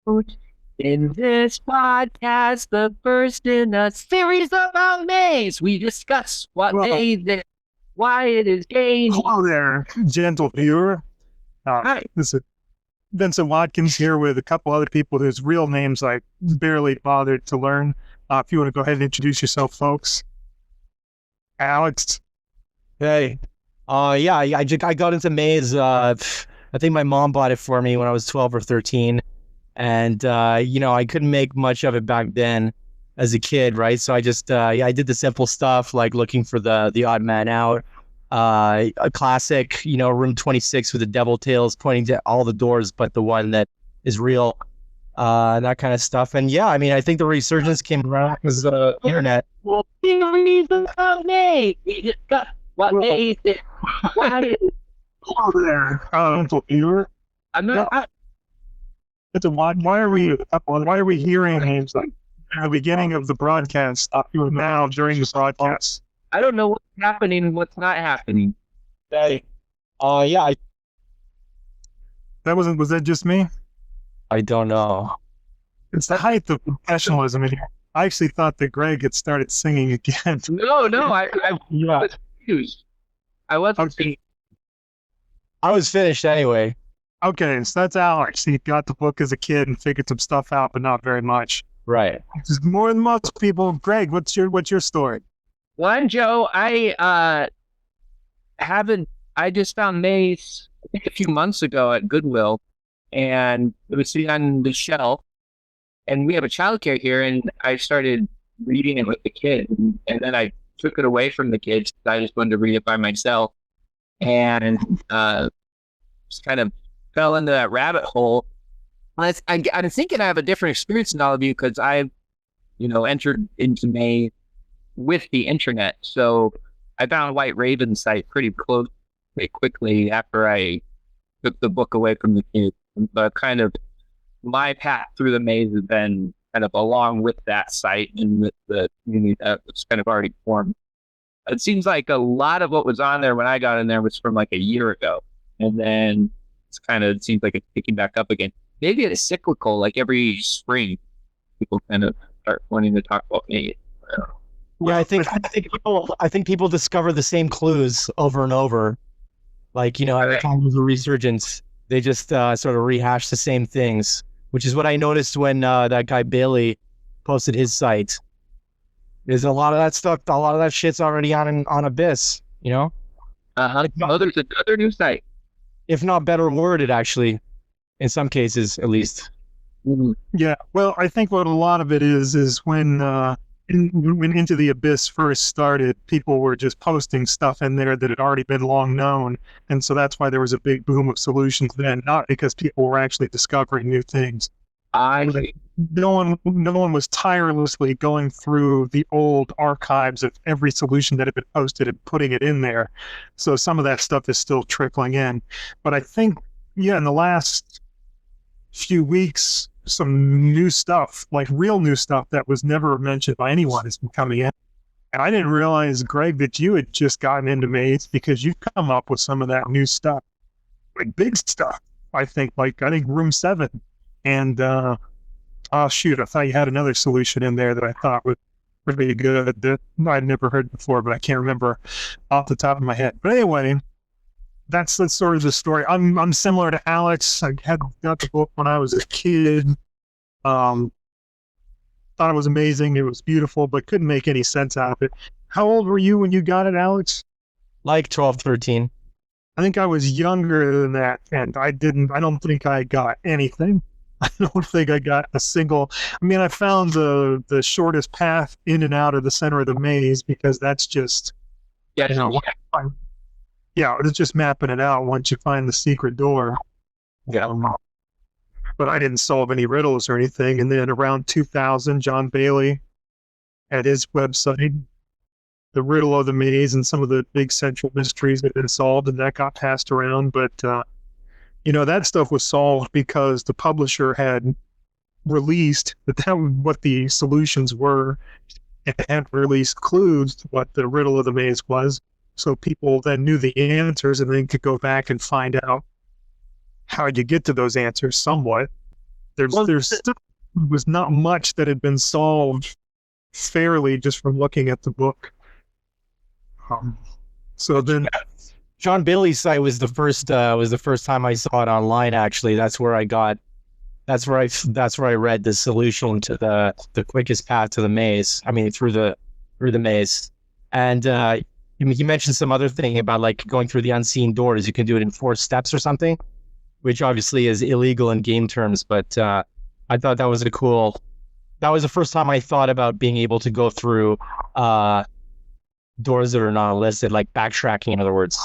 In this podcast, the first in a series about maze, we discuss what Well, maze is, why it is gay. hello there, gentle viewer. Hi. This is Vincent Watkins here with a couple other people whose real names I barely bothered to learn. If you want to go ahead and introduce yourself, folks. Alex. Hey, yeah, I got into Maze. I think my mom bought it for me when I was 12 or 13, and I couldn't make much of it back then as a kid, right? So I just I did the simple stuff like looking for the odd man out, a classic, room 26 with the devil tails pointing to all the doors but the one that is real, that kind of stuff. And yeah, I mean, I think the resurgence came around because the internet. Well, series about maze, we discuss what maze is, why it is. Hello there, gentle viewer. I'm not. Why are we hearing names like at the beginning of the broadcast now during the broadcast? I don't know what's happening and what's not happening. Hey, yeah, Was that just me? I don't know. It's the height of professionalism in here. I actually thought that Greg had started singing again. No, I Yeah. was confused. I wasn't. Okay. I was finished anyway. Okay, so that's Alex. He got the book as a kid and figured some stuff out, but not very much. Right. It's more than most people. Greg, what's your story? One, Joe, I just found Maze, I think a few months ago at Goodwill, and it was sitting on the shelf, and we have a childcare here, and I started reading it with the kids, and then I took it away from the kids. I just wanted to read it by myself, and just kind of fell into that rabbit hole. I'm thinking I have a different experience than all of you because I've, entered into Maze with the internet. So I found White Raven's site pretty quickly after I took the book away from the kids. But kind of my path through the maze has been kind of along with that site and with the community that was kind of already formed. It seems like a lot of what was on there when I got in there was from like a year ago. And then it seems like it's picking back up again. Maybe it's cyclical, like every spring people kind of start wanting to talk about maze. Yeah, I think people discover the same clues over and over. Like, every time there's a resurgence, they just sort of rehash the same things, which is what I noticed when that guy Bailey posted his site. There's a lot of that stuff, a lot of that shit's already on Abyss, Oh, there's another new site. If not better worded, actually, in some cases, at least. Mm-hmm. Yeah, well, I think what a lot of it is when Into the Abyss first started, people were just posting stuff in there that had already been long known, and so that's why there was a big boom of solutions then, not because people were actually discovering new things. No one was tirelessly going through the old archives of every solution that had been posted and putting it in there. So some of that stuff is still trickling in. But I think, in the last few weeks, some new stuff, like real new stuff that was never mentioned by anyone, has been coming in. And I didn't realize, Greg, that you had just gotten into Maze because you've come up with some of that new stuff, like big stuff. I think room 7. And I thought you had another solution in there that I thought was pretty good that I'd never heard before, but I can't remember off the top of my head. But anyway, that's sort of the story. I'm similar to Alex. I got the book when I was a kid. Thought it was amazing. It was beautiful, but couldn't make any sense out of it. How old were you when you got it, Alex? Like 12, 13. I think I was younger than that, and I don't think I got anything. I don't think I got a single. I mean, I found the shortest path in and out of the center of the maze because that's just, it's just mapping it out once you find the secret door. Yeah. But I didn't solve any riddles or anything. And then around 2000, John Bailey had his website, The Riddle of the Maze, and some of the big central mysteries had been solved, and that got passed around. But that stuff was solved because the publisher had released that was what the solutions were and had released clues to what the riddle of the maze was. So people then knew the answers and then could go back and find out how you get to those answers somewhat. There's still was not much that had been solved fairly just from looking at the book. So then, John Bailey's site was the first time I saw it online. Actually, that's where I read the solution to the quickest path to the maze. I mean, through the maze. And you mentioned some other thing about like going through the unseen doors. You can do it in 4 steps or something, which obviously is illegal in game terms. But I thought that was that was the first time I thought about being able to go through doors that are not listed, like backtracking, in other words.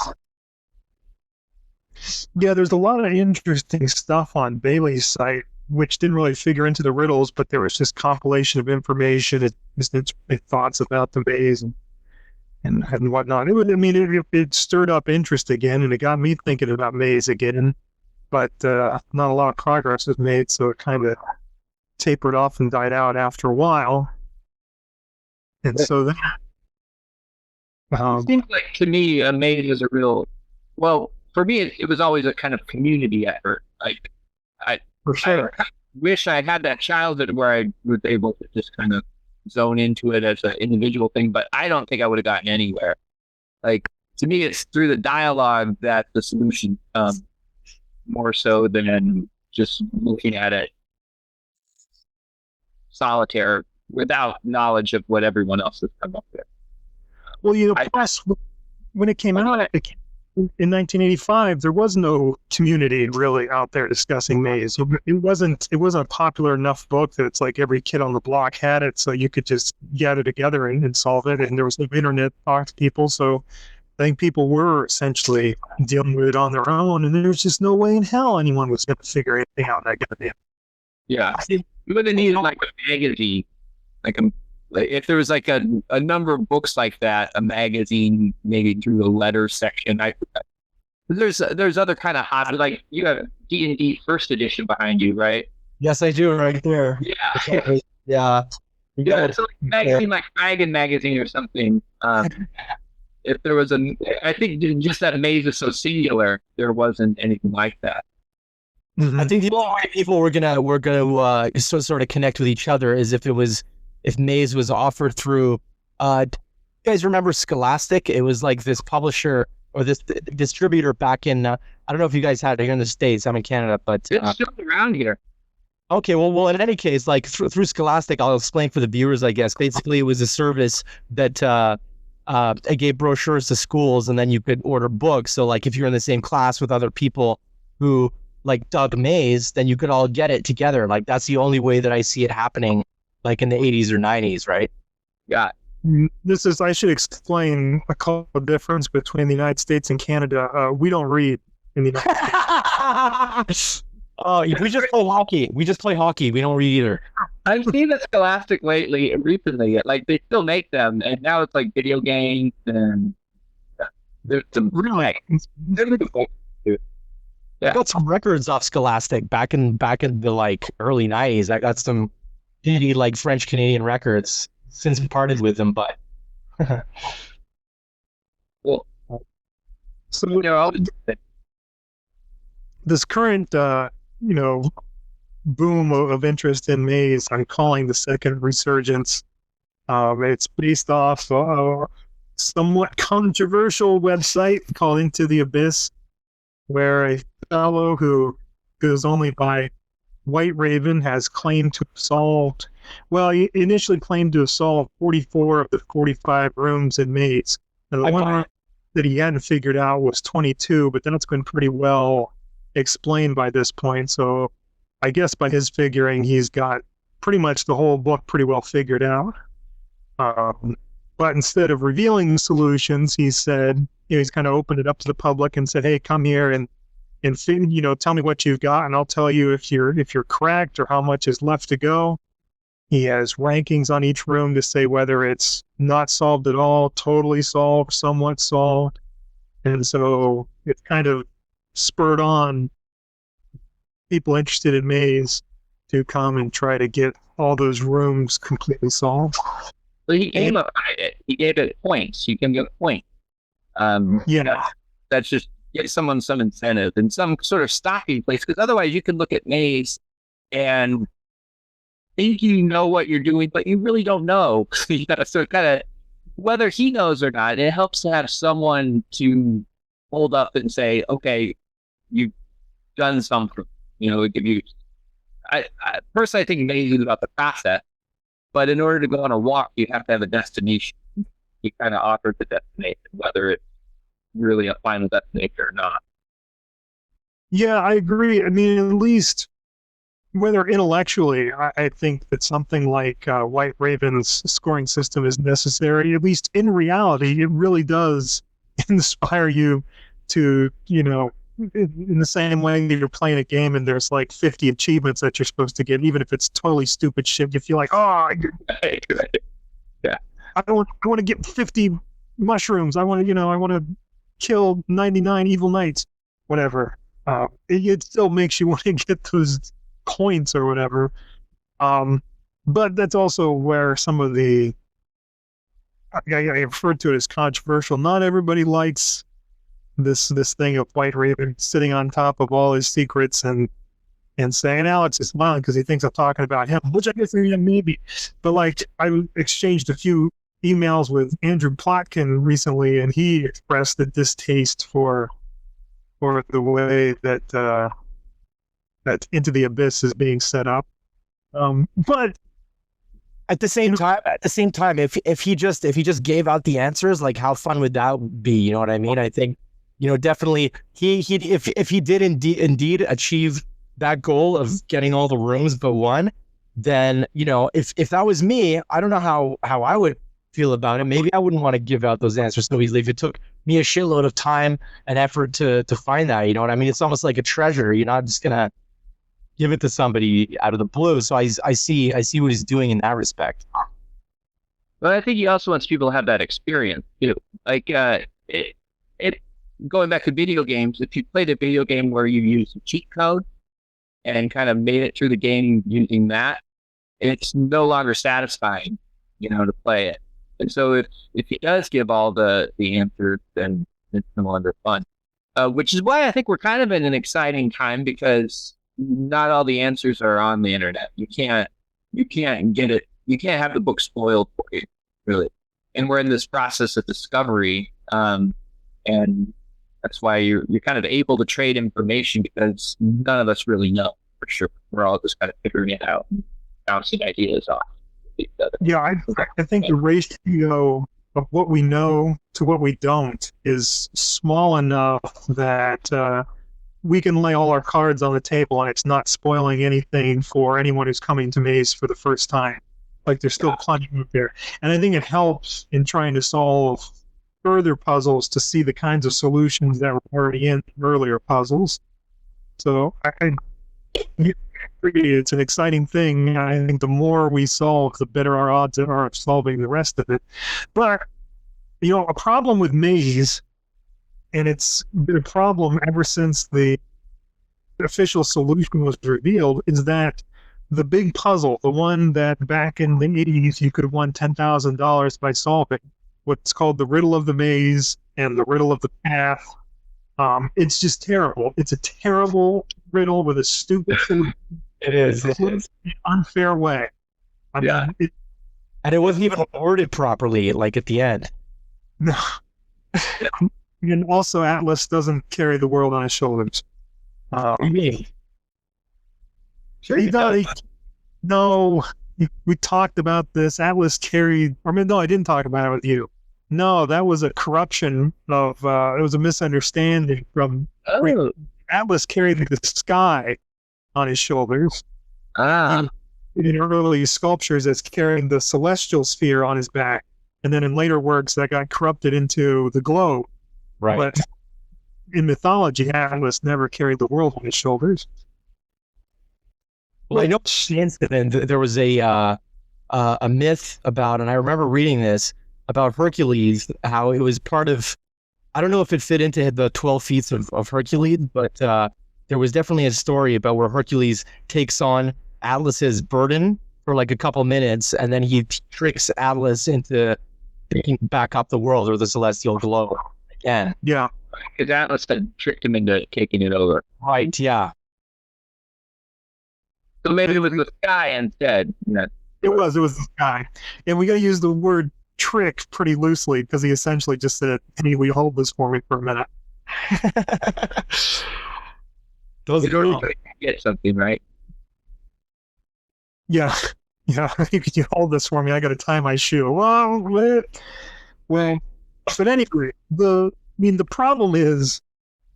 Yeah, there's a lot of interesting stuff on Bailey's site, which didn't really figure into the riddles, but there was just compilation of information, thoughts about the maze and whatnot. It stirred up interest again, and it got me thinking about maze again, but not a lot of progress was made, so it kind of tapered off and died out after a while. And so that... it seems like, to me, a maze is a real... Well, for me, it was always a kind of community effort. Like, For sure. I wish I had that childhood where I was able to just kind of zone into it as an individual thing, but I don't think I would have gotten anywhere. Like, to me, it's through the dialogue that the solution comes, more so than just looking at it solitaire without knowledge of what everyone else has come up with. Well, plus, when it came out, in 1985, there was no community really out there discussing maze. It wasn't a popular enough book that it's like every kid on the block had it, so you could just gather together and solve it. And there was no internet to talk to people, so I think people were essentially dealing with it on their own. And there was just no way in hell anyone was going to figure anything out that goddamn. Yeah, we would have needed like a magazine, if there was like a number of books like that, a magazine, maybe through the letter section. There's other kind of hobby, like you have D&D first edition behind you, right? Yes, I do, right there. Yeah. Yeah. Yeah, it's like a magazine, like Dragon magazine or something. If there was I think just that maze is so singular, there wasn't anything like that. Mm-hmm. I think the only way people were gonna sort of connect with each other is if maze was offered through. You guys remember Scholastic? It was like this publisher or this distributor back in. I don't know if you guys had it here in the States. I'm in Canada, but it's still around here. Okay, well, in any case, like through Scholastic, I'll explain for the viewers, I guess. Basically, it was a service that it gave brochures to schools, and then you could order books. So, like, if you're in the same class with other people who like dug maze, then you could all get it together. Like, that's the only way that I see it happening, like in the 80s or 90s, right? Yeah. I should explain a couple of difference between the United States and Canada. We don't read in the United States. Oh, we just play hockey. We just play hockey. We don't read either. I've seen the Scholastic recently. Like, they still make them, and now it's like video games, and there's some really. I got some records off Scholastic back in the like early 90s. I got some indie like French Canadian records. Since parted with them, but well, so this current boom of interest in maze, I'm calling the second resurgence. It's based off a somewhat controversial website called Into the Abyss, where a fellow who goes only by White Raven has claimed to have solved. Well, he initially claimed to have solved 44 of the 45 rooms in maze. And the one that he hadn't figured out was 22, but that's been pretty well explained by this point. So I guess by his figuring, he's got pretty much the whole book pretty well figured out. But instead of revealing the solutions, he said, he's kind of opened it up to the public and said, hey, come here and tell me what you've got, and I'll tell you if you're cracked or how much is left to go. He has rankings on each room to say whether it's not solved at all, totally solved, somewhat solved. And so it's kind of spurred on people interested in maze to come and try to get all those rooms completely solved. So he gamified it. He gave it points. You can get points. That's just get someone some incentive and some sort of stopping place, because otherwise you can look at maze and think you know what you're doing, but you really don't know. You gotta sort of whether he knows or not. It helps to have someone to hold up and say, "Okay, you've done something." Give you. Personally, I think maybe it's about the process, but in order to go on a walk, you have to have a destination. He kind of offered the destination, whether it's really a final destination or not. Yeah, I agree. I mean, at least whether intellectually, I think that something like White Raven's scoring system is necessary. At least in reality, it really does inspire you to, in the same way that you're playing a game and there's like 50 achievements that you're supposed to get, even if it's totally stupid shit, you feel like, yeah, I want to get 50 mushrooms. I want to kill 99 evil knights, whatever. It still makes you want to get those points or whatever. But that's also where some of the, I referred to it as controversial. Not everybody likes this thing of White Raven sitting on top of all his secrets and saying Alex is smiling because he thinks I'm talking about him, which I guess maybe. But like, I exchanged a few emails with Andrew Plotkin recently, and he expressed a distaste for the way that that Into the Abyss is being set up. But at the same time, if he just gave out the answers, like how fun would that be? You know what I mean? I think, definitely if he did indeed achieve that goal of getting all the rooms but one, then, if that was me, I don't know how I would feel about it. Maybe I wouldn't want to give out those answers so easily if it took me a shitload of time and effort to find that. You know what I mean? It's almost like a treasure. You're not just gonna give it to somebody out of the blue. So I see what he's doing in that respect. But I think he also wants people to have that experience too. Like going back to video games, if you played a video game where you used a cheat code and kind of made it through the game using that, it's no longer satisfying, to play it. And so if he does give all the answers, then it's no longer fun. Which is why I think we're kind of in an exciting time, because not all the answers are on the internet. You can't get it. You can't have the book spoiled for you, really. And we're in this process of discovery, and that's why you're kind of able to trade information, because none of us really know for sure. We're all just kind of figuring it out and bouncing ideas off each other. Yeah, I think the ratio of what we know to what we don't is small enough that we can lay all our cards on the table and it's not spoiling anything for anyone who's coming to Maze for the first time. Like, there's still plenty out there. And I think it helps in trying to solve further puzzles to see the kinds of solutions that were already in earlier puzzles. So I agree, it's an exciting thing. I think the more we solve, the better our odds are of solving the rest of it. But, a problem with Maze, and it's been a problem ever since the official solution was revealed, is that the big puzzle, the one that back in the 80s you could have won $10,000 by solving, what's called the riddle of the maze and the riddle of the path, it's just terrible. It's a terrible riddle with a stupid solution. It is. Unfair way. I mean, and it wasn't even worded properly, like at the end. No. And also, Atlas doesn't carry the world on his shoulders. Sure he does. No, we talked about this. Atlas carried, no, I didn't talk about it with you. No, that was a corruption of, it was a misunderstanding from, Atlas carried the sky on his shoulders. In early sculptures, it's carrying the celestial sphere on his back. And then in later works, that got corrupted into the globe. Right. But in mythology, Atlas never carried the world on his shoulders. Well, I know the incident. There was a myth about, and I remember reading this about Hercules, how it was part of. I don't know if it fit into the 12 feats of Hercules, but there was definitely a story about where Hercules takes on Atlas's burden for like a couple minutes, and then he tricks Atlas into picking back up the world or the celestial globe again. Yeah, because Atlas had tricked him into taking it over. Right. Yeah. So maybe it was the sky instead. It was this guy. And we got to use the word trick pretty loosely because he essentially just said, "Hey, will you hold this for me for a minute?" Those You don't get something, right? Yeah. Yeah. Could you hold this for me? I got to tie my shoe. Well, but anyway, the problem is,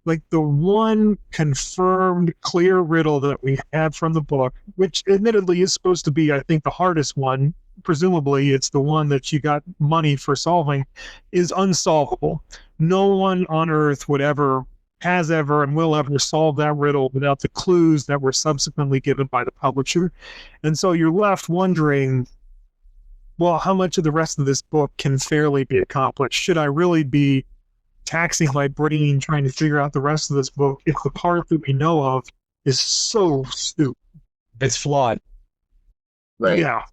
like, the one confirmed clear riddle that we had from the book, which admittedly is supposed to be, I think, the hardest one, presumably it's the one that you got money for solving, is unsolvable. No one on earth has ever and will ever solve that riddle without the clues that were subsequently given by the publisher. And so you're left wondering, well, how much of the rest of this book can fairly be accomplished? Should I really be taxing my brain trying to figure out the rest of this book if the part that we know of is so stupid? It's flawed. Right. Yeah.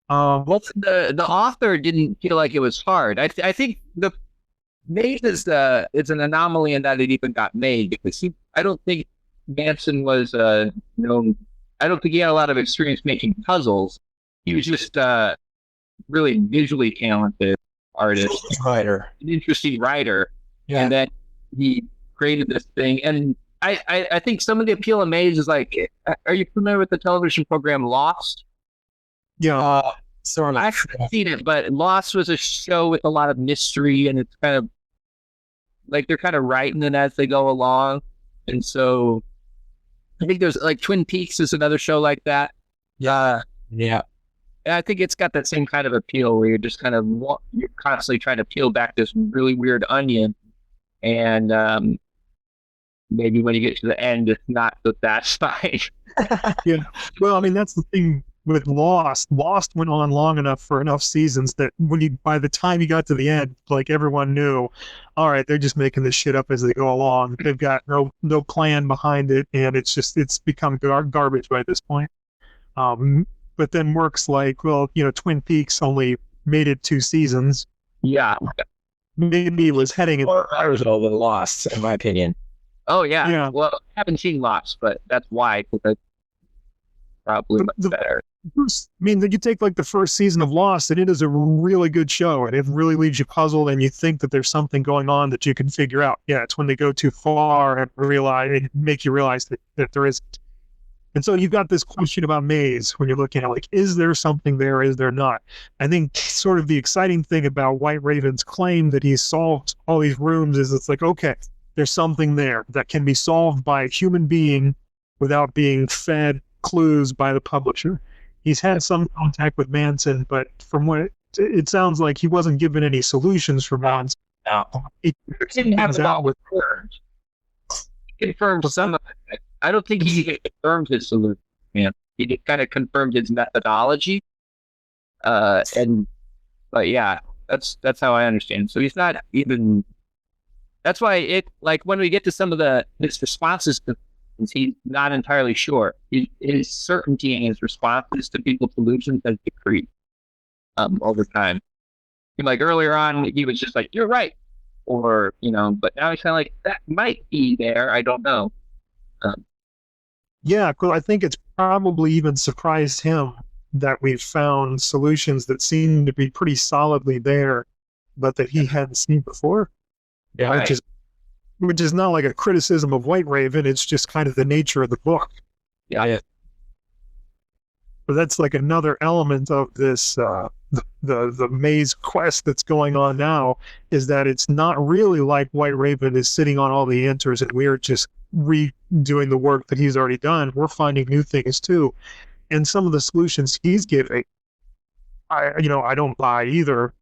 Well, the author didn't feel like it was hard. I think the maze is it's an anomaly in that it even got made, because I don't think Manson was known. I don't think he had a lot of experience making puzzles. He was just really visually talented artist, Writer. an interesting writer. Yeah. And then he created this thing. And I think some of the appeal of Maze is like, are you familiar with the television program Lost? Yeah. Sort of. I haven't seen it, but Lost was a show with a lot of mystery, and it's kind of like they're kind of writing it as they go along. And so I think there's like Twin Peaks is another show like that. Yeah. And I think it's got that same kind of appeal where you're just kind of, you're constantly trying to peel back this really weird onion. And maybe when you get to the end, it's not so satisfying. Yeah. Well, I mean, that's the thing with Lost. Lost went on long enough for enough seasons that by the time you got to the end, like, everyone knew, all right, they're just making this shit up as they go along. They've got no plan behind it, and it's become garbage by this point. But then works like, well, Twin Peaks only made it 2 seasons. Yeah. Maybe it was heading in. I was all lost, in my opinion. Oh, yeah. Yeah. Well, I haven't seen Lost, but that's why, because it's probably much better. I mean, you take like the first season of Lost, and it is a really good show, and it really leaves you puzzled, and you think that there's something going on that you can figure out. Yeah, it's when they go too far and make you realize that there isn't. And so you've got this question about Maze when you're looking at, like, is there something there? Is there not? I think sort of the exciting thing about White Raven's claim that he solved all these rooms is it's like, okay, there's something there that can be solved by a human being without being fed clues by the publisher. He's had some contact with Manson, but from what it sounds like, he wasn't given any solutions for Manson. No. He didn't have out with confirmed some of it. I don't think he confirmed his solution, man. He just kind of confirmed his methodology. But yeah, that's how I understand. So he's not even. That's why when we get to some of his responses to things, he's not entirely sure. His certainty in his responses to people's solutions has decreased over time. Like earlier on, he was just like, "You're right," or but now he's kind of like, "That might be there. I don't know." Yeah, cool. I think it's probably even surprised him that we've found solutions that seem to be pretty solidly there, but that he hadn't seen before. Yeah, right. Which is not like a criticism of White Raven. It's just kind of the nature of the book. Yeah. But that's like another element of this, the maze quest that's going on now, is that it's not really like White Raven is sitting on all the answers and we're just redoing the work that he's already done. We're finding new things too. And some of the solutions he's giving, I don't buy either.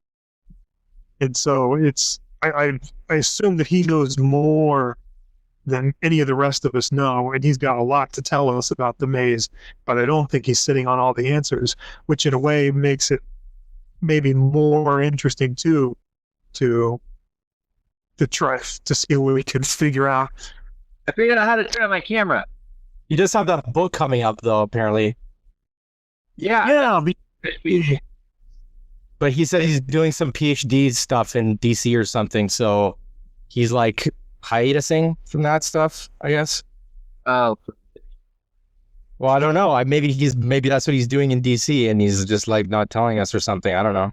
And so I assume that he knows more than any of the rest of us know, and he's got a lot to tell us about the maze, but I don't think he's sitting on all the answers, which in a way makes it maybe more interesting too, to try to see what we can figure out. I figured out how to turn on my camera. You just have that book coming up, though, apparently. Yeah. But he said he's doing some PhD stuff in DC or something, so he's like hiatusing from that stuff, I guess. Oh. Well, I don't know. Maybe that's what he's doing in DC, and he's just like not telling us or something. I don't know.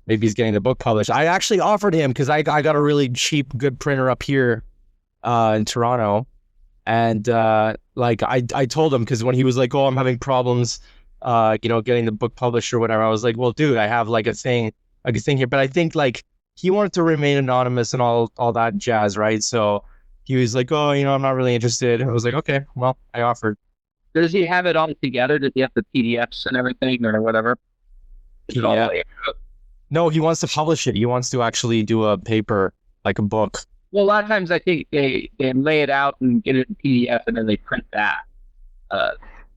Maybe he's getting the book published. I actually offered him because I got a really cheap, good printer up here in Toronto, and like I told him, because when he was like, "Oh, I'm having problems, getting the book published or whatever," I was like, "Well, dude, I have like a thing here," but I think like he wanted to remain anonymous and all that jazz, right? So he was like, "Oh, I'm not really interested." I was like, "Okay, well, I offered." Does he have it all together? Does he have the PDFs and everything or whatever? Is it all Yeah. laid out? No, he wants to publish it. He wants to actually do a paper, like a book. Well, a lot of times I think they lay it out and get it in PDF and then they print that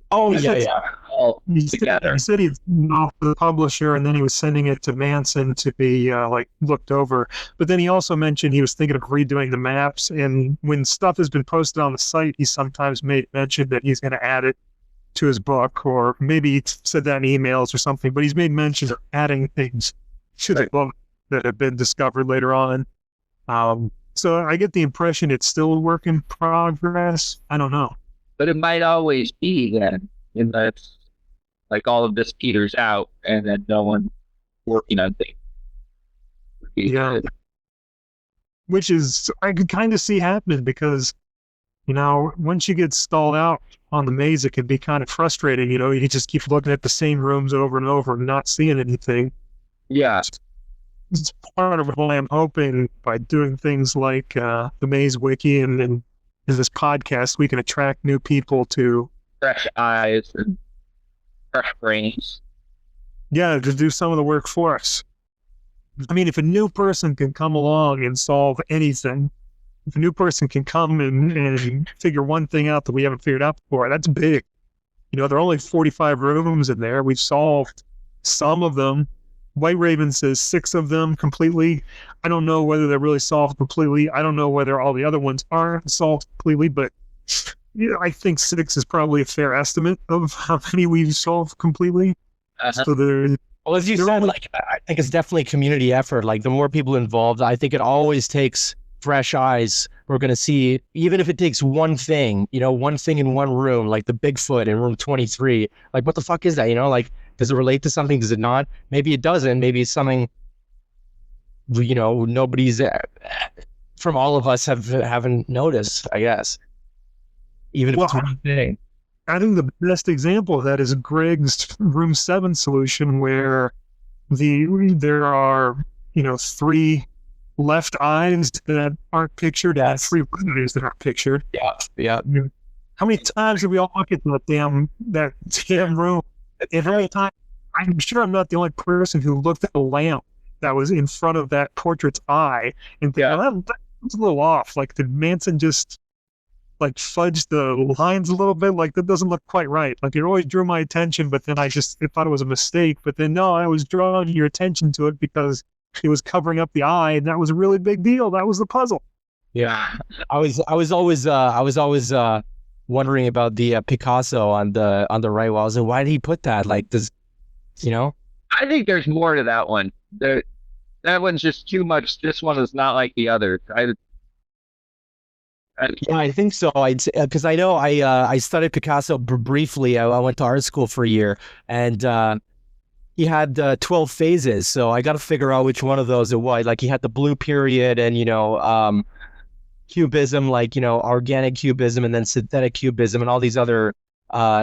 Oh, I said- all He together. said he's off the publisher, and then he was sending it to Manson to be like looked over. But then he also mentioned he was thinking of redoing the maps. And when stuff has been posted on the site, he sometimes made mention that he's going to add it to his book, or maybe he said that in emails or something. But he's made mention of adding things to the book that have been discovered later on. So I get the impression it's still a work in progress. I don't know. But it might always be then, in that like all of this peters out and then no one working on things. Yeah. Which is, I could kind of see happening because, once you get stalled out on the maze, it can be kind of frustrating. You just keep looking at the same rooms over and over and not seeing anything. Yeah. It's part of why I'm hoping by doing things like the Maze Wiki and this podcast, we can attract new people to, Fresh eyes and fresh brains. to do some of the work for us. I mean, if a new person can come along and solve anything, if a new person can come and figure one thing out that we haven't figured out before, that's big. There are only 45 rooms in there. We've solved some of them. White Raven says 6 of them completely. I don't know whether they're really solved completely. I don't know whether all the other ones are solved completely, but I think 6 is probably a fair estimate of how many we've solved completely. Uh-huh. So there, Well, as you said, like I think it's definitely a community effort. Like the more people involved, I think it always takes fresh eyes. We're going to see, even if it takes one thing, one thing in one room, like the Bigfoot in room 23. Like, what the fuck is that? Like, does it relate to something? Does it not? Maybe it doesn't. Maybe it's something, nobody's from all of us haven't noticed, I guess. Even if it's one thing. I think the best example of that is Greg's room 7 solution, where there are 3 left eyes that aren't pictured, and 3 right eyes that aren't pictured. Yeah. How many times did we all look at that damn room? And every time, I'm sure I'm not the only person who looked at the lamp that was in front of that portrait's eye and think, well, that's a little off. Like, did Manson just like fudge the lines a little bit? Like, that doesn't look quite right. Like, it always drew my attention, but then I thought it was a mistake. But then no, I was drawing your attention to it because it was covering up the eye, and that was a really big deal. That was the puzzle. Yeah, I was always wondering about the Picasso on the right walls, and why did he put that? Like, I think there's more to that one. That one's just too much. This one is not like the others. Yeah, I think so. Because I know I studied Picasso briefly. I went to art school for a year, and he had 12 phases. So I got to figure out which one of those it was. Like, he had the blue period, and cubism, like organic cubism, and then synthetic cubism, and all these other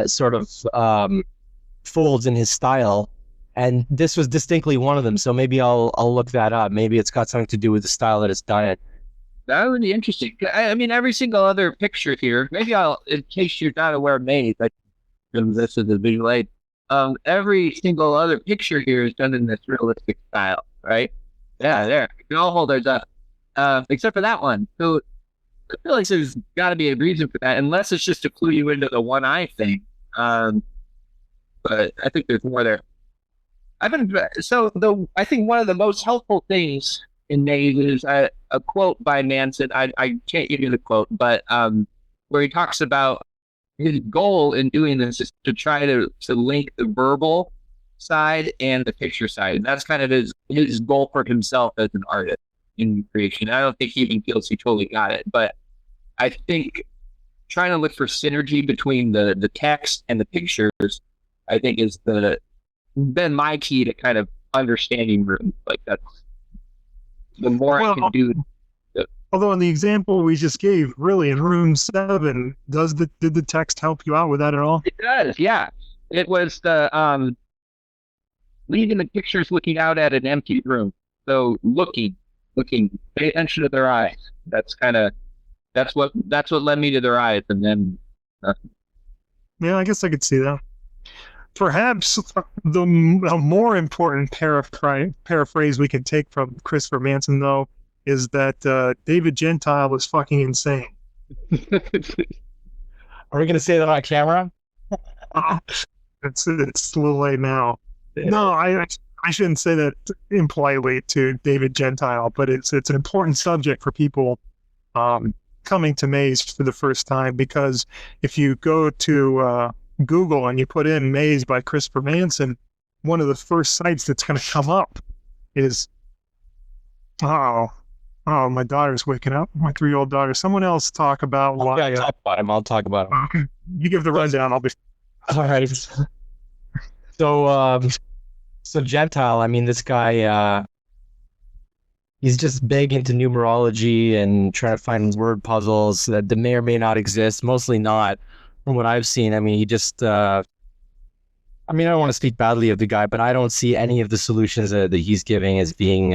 sort of folds in his style. And this was distinctly one of them. So maybe I'll look that up. Maybe it's got something to do with the style that it's done in. That would be interesting. I mean, every single other picture here, maybe in case you're not aware, Maze, this is the visual aid. Every single other picture here is done in this realistic style, right? Yeah, there. You can all hold theirs up. Except for that one. So I feel like there's got to be a reason for that, unless it's just to clue you into the one eye thing. But I think there's more there. I think one of the most helpful things in Maze is a quote by Manson. I can't give you the quote, but where he talks about his goal in doing this is to try to link the verbal side and the picture side. And that's kind of his goal for himself as an artist in creation. I don't think he even feels he totally got it, but I think trying to look for synergy between the text and the pictures, I think is been my key to kind of understanding rooms. Like that's the more I can do. Although in the example we just gave, really in room 7, did the text help you out with that at all? It does, yeah. It was the leaving the pictures looking out at an empty room. So looking, pay attention to their eyes. That's what led me to their eyes, and then. Yeah, I guess I could see that. Perhaps a more important paraphrase we can take from Christopher Manson, though, is that David Gentile is fucking insane. Are we going to say that on camera? It's a little late now. No, I shouldn't say that impolitely to David Gentile, but it's an important subject for people coming to Maze for the first time, because if you go to Google and you put in Maze by Christopher Manson, one of the first sites that's going to come up is my daughter's waking up, my 3-year-old daughter. Someone else talk about what I'll talk about him. Okay. You give the rundown, I'll be all right. So Gentile, I mean, this guy, he's just big into numerology and trying to find word puzzles that may or may not exist, mostly not, from what I've seen. I mean, he just, I don't want to speak badly of the guy, but I don't see any of the solutions that he's giving as being,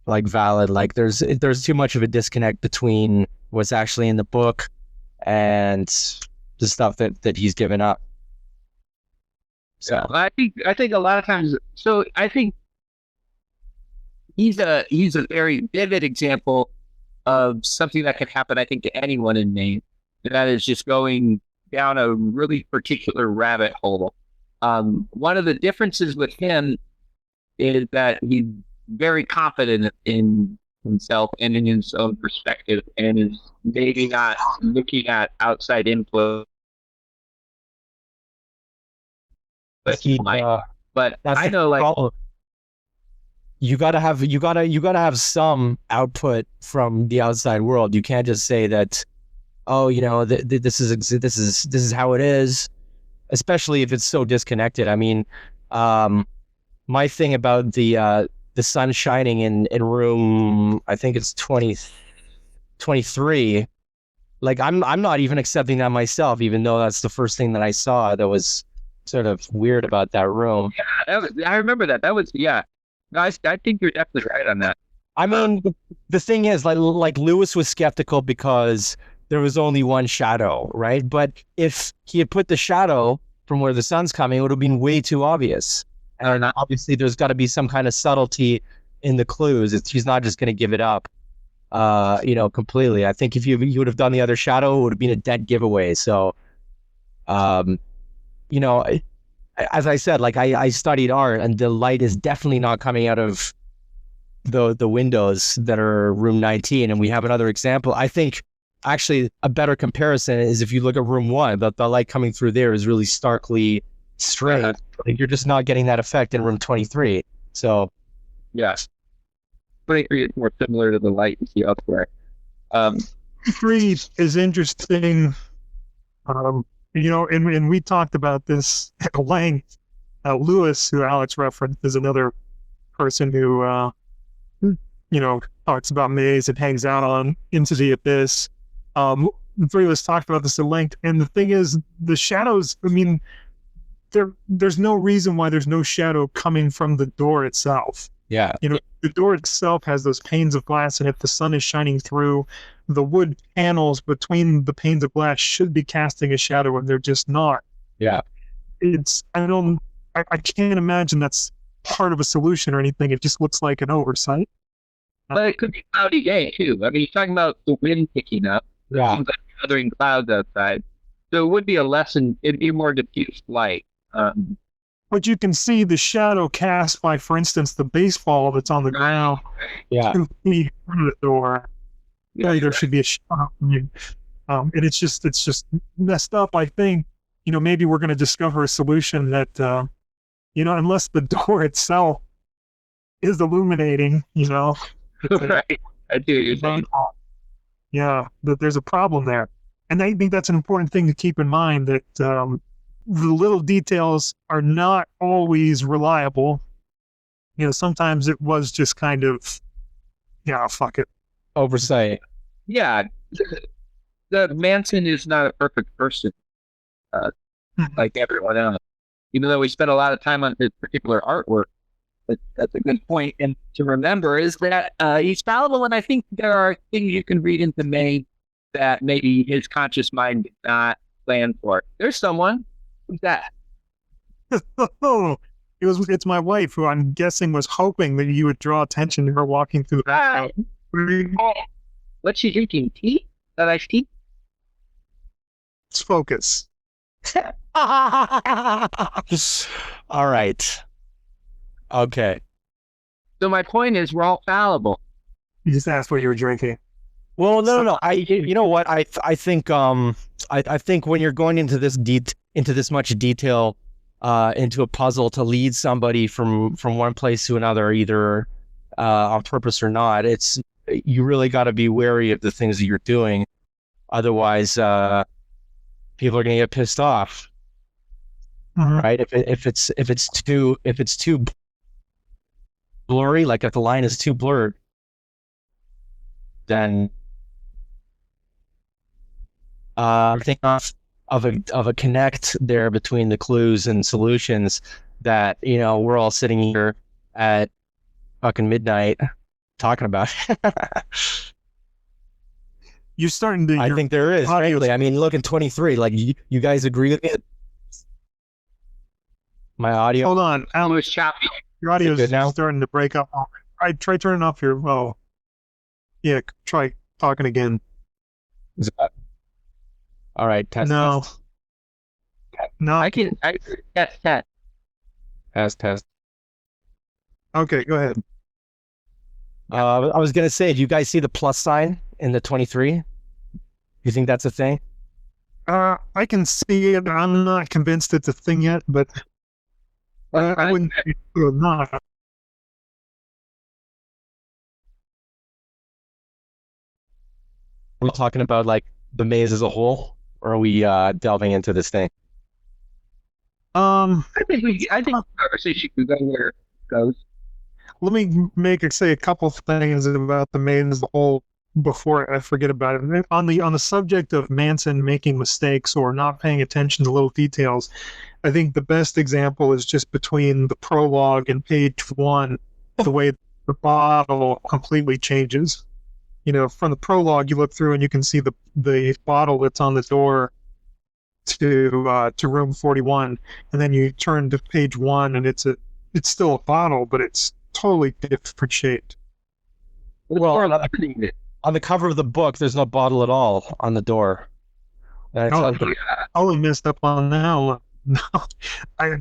like valid. Like there's too much of a disconnect between what's actually in the book and the stuff that he's given up. So I think a lot of times. So I think he's a very vivid example of something that can happen, I think, to anyone in Maine. That is just going down a really particular rabbit hole. One of the differences with him is that he's very confident in himself and in his own perspective, and is maybe not looking at outside influence. But I know, like, problem. You gotta have some output from the outside world. You can't just say that, oh, this is how it is, especially if it's so disconnected. I mean, my thing about the sun shining in room, I think it's 23. Like I'm not even accepting that myself, even though that's the first thing that I saw that was sort of weird about that room. Yeah, I remember that. That was, yeah. No, I think you're definitely right on that. I mean, the thing is, like Lewis was skeptical because there was only one shadow, right? But if he had put the shadow from where the sun's coming, it would have been way too obvious. And obviously, there's got to be some kind of subtlety in the clues. He's not just going to give it up, completely. I think if you would have done the other shadow, it would have been a dead giveaway. So, as I said, like I studied art, and the light is definitely not coming out of the windows that are room 19. And we have another example. I think actually a better comparison is if you look at room 1, the light coming through there is really starkly straight. Like you're just not getting that effect in room 23. So, yes, 23 is more similar to the light you see elsewhere. 3 is interesting. And we talked about this at length. Lewis, who Alex referenced, is another person who, talks about Maze and hangs out on Into the Abyss. The 3 of us talked about this at length. And the thing is, the shadows, I mean, there's no reason why there's no shadow coming from the door itself. Yeah. The door itself has those panes of glass, and if the sun is shining through, the wood panels between the panes of glass should be casting a shadow, and they're just not. Yeah. I can't imagine that's part of a solution or anything. It just looks like an oversight. But it could be cloudy day too. I mean, you're talking about the wind picking up. Yeah. Things like gathering clouds outside. So it would be it'd be more diffuse light. But you can see the shadow cast by, for instance, the baseball that's on the ground. Yeah. 2 feet from the door. Yeah, there should be a shadow. And it's just messed up. I think, maybe we're going to discover a solution that, unless the door itself is illuminating, Right. I do what you're saying. Yeah, that there's a problem there. And I think that's an important thing to keep in mind, that the little details are not always reliable. Sometimes it was just kind of, yeah, fuck it. Oversight. Yeah, the Manson is not a perfect person, like everyone else. Even though we spent a lot of time on his particular artwork, but that's a good point. And to remember is that he's fallible, and I think there are things you can read into May that maybe his conscious mind did not plan for. There's someone. Who's that? It's my wife, who I'm guessing was hoping that you would draw attention to her walking through the house. What's she drinking? Tea? That iced tea? Let's focus. All right. Okay. So my point is, we're all fallible. You just asked what you were drinking. Well, no. You know what? I think I think when you're going into this much detail, into a puzzle to lead somebody from one place to another, either on purpose or not, you really got to be wary of the things that you're doing. Otherwise, people are going to get pissed off, right? If it's too blurry, like if the line is too blurred, then think of a connect there between the clues and solutions that we're all sitting here at fucking midnight talking about. You're starting to. I think there is. Frankly, I mean, look at 23. Like you guys agree with it? My audio. Hold on, Alan. Was choppy. Your audio is now? starting to break up. I try turning off your. Oh, yeah. Try talking again. Is that... All right. Test. No. Test. No. I Test. Okay, go ahead. I was gonna say, do you guys see the plus sign in the 23? You think that's a thing? I can see it. I'm not convinced it's a thing yet, but I wouldn't say it's not. We're talking about like the maze as a whole, or are we delving into this thing? I think the conversation could go where it goes. Let me say a couple things about the maze as a whole before I forget about it. On the subject of Manson making mistakes or not paying attention to little details, I think the best example is just between the prologue and page 1, the way the bottle completely changes. From the prologue, you look through and you can see the bottle that's on the door to room 41, and then you turn to page 1 and it's still a bottle, but it's totally different shaped. Well, on the cover of the book, there's no bottle at all on the door. I messed up on that one. No, I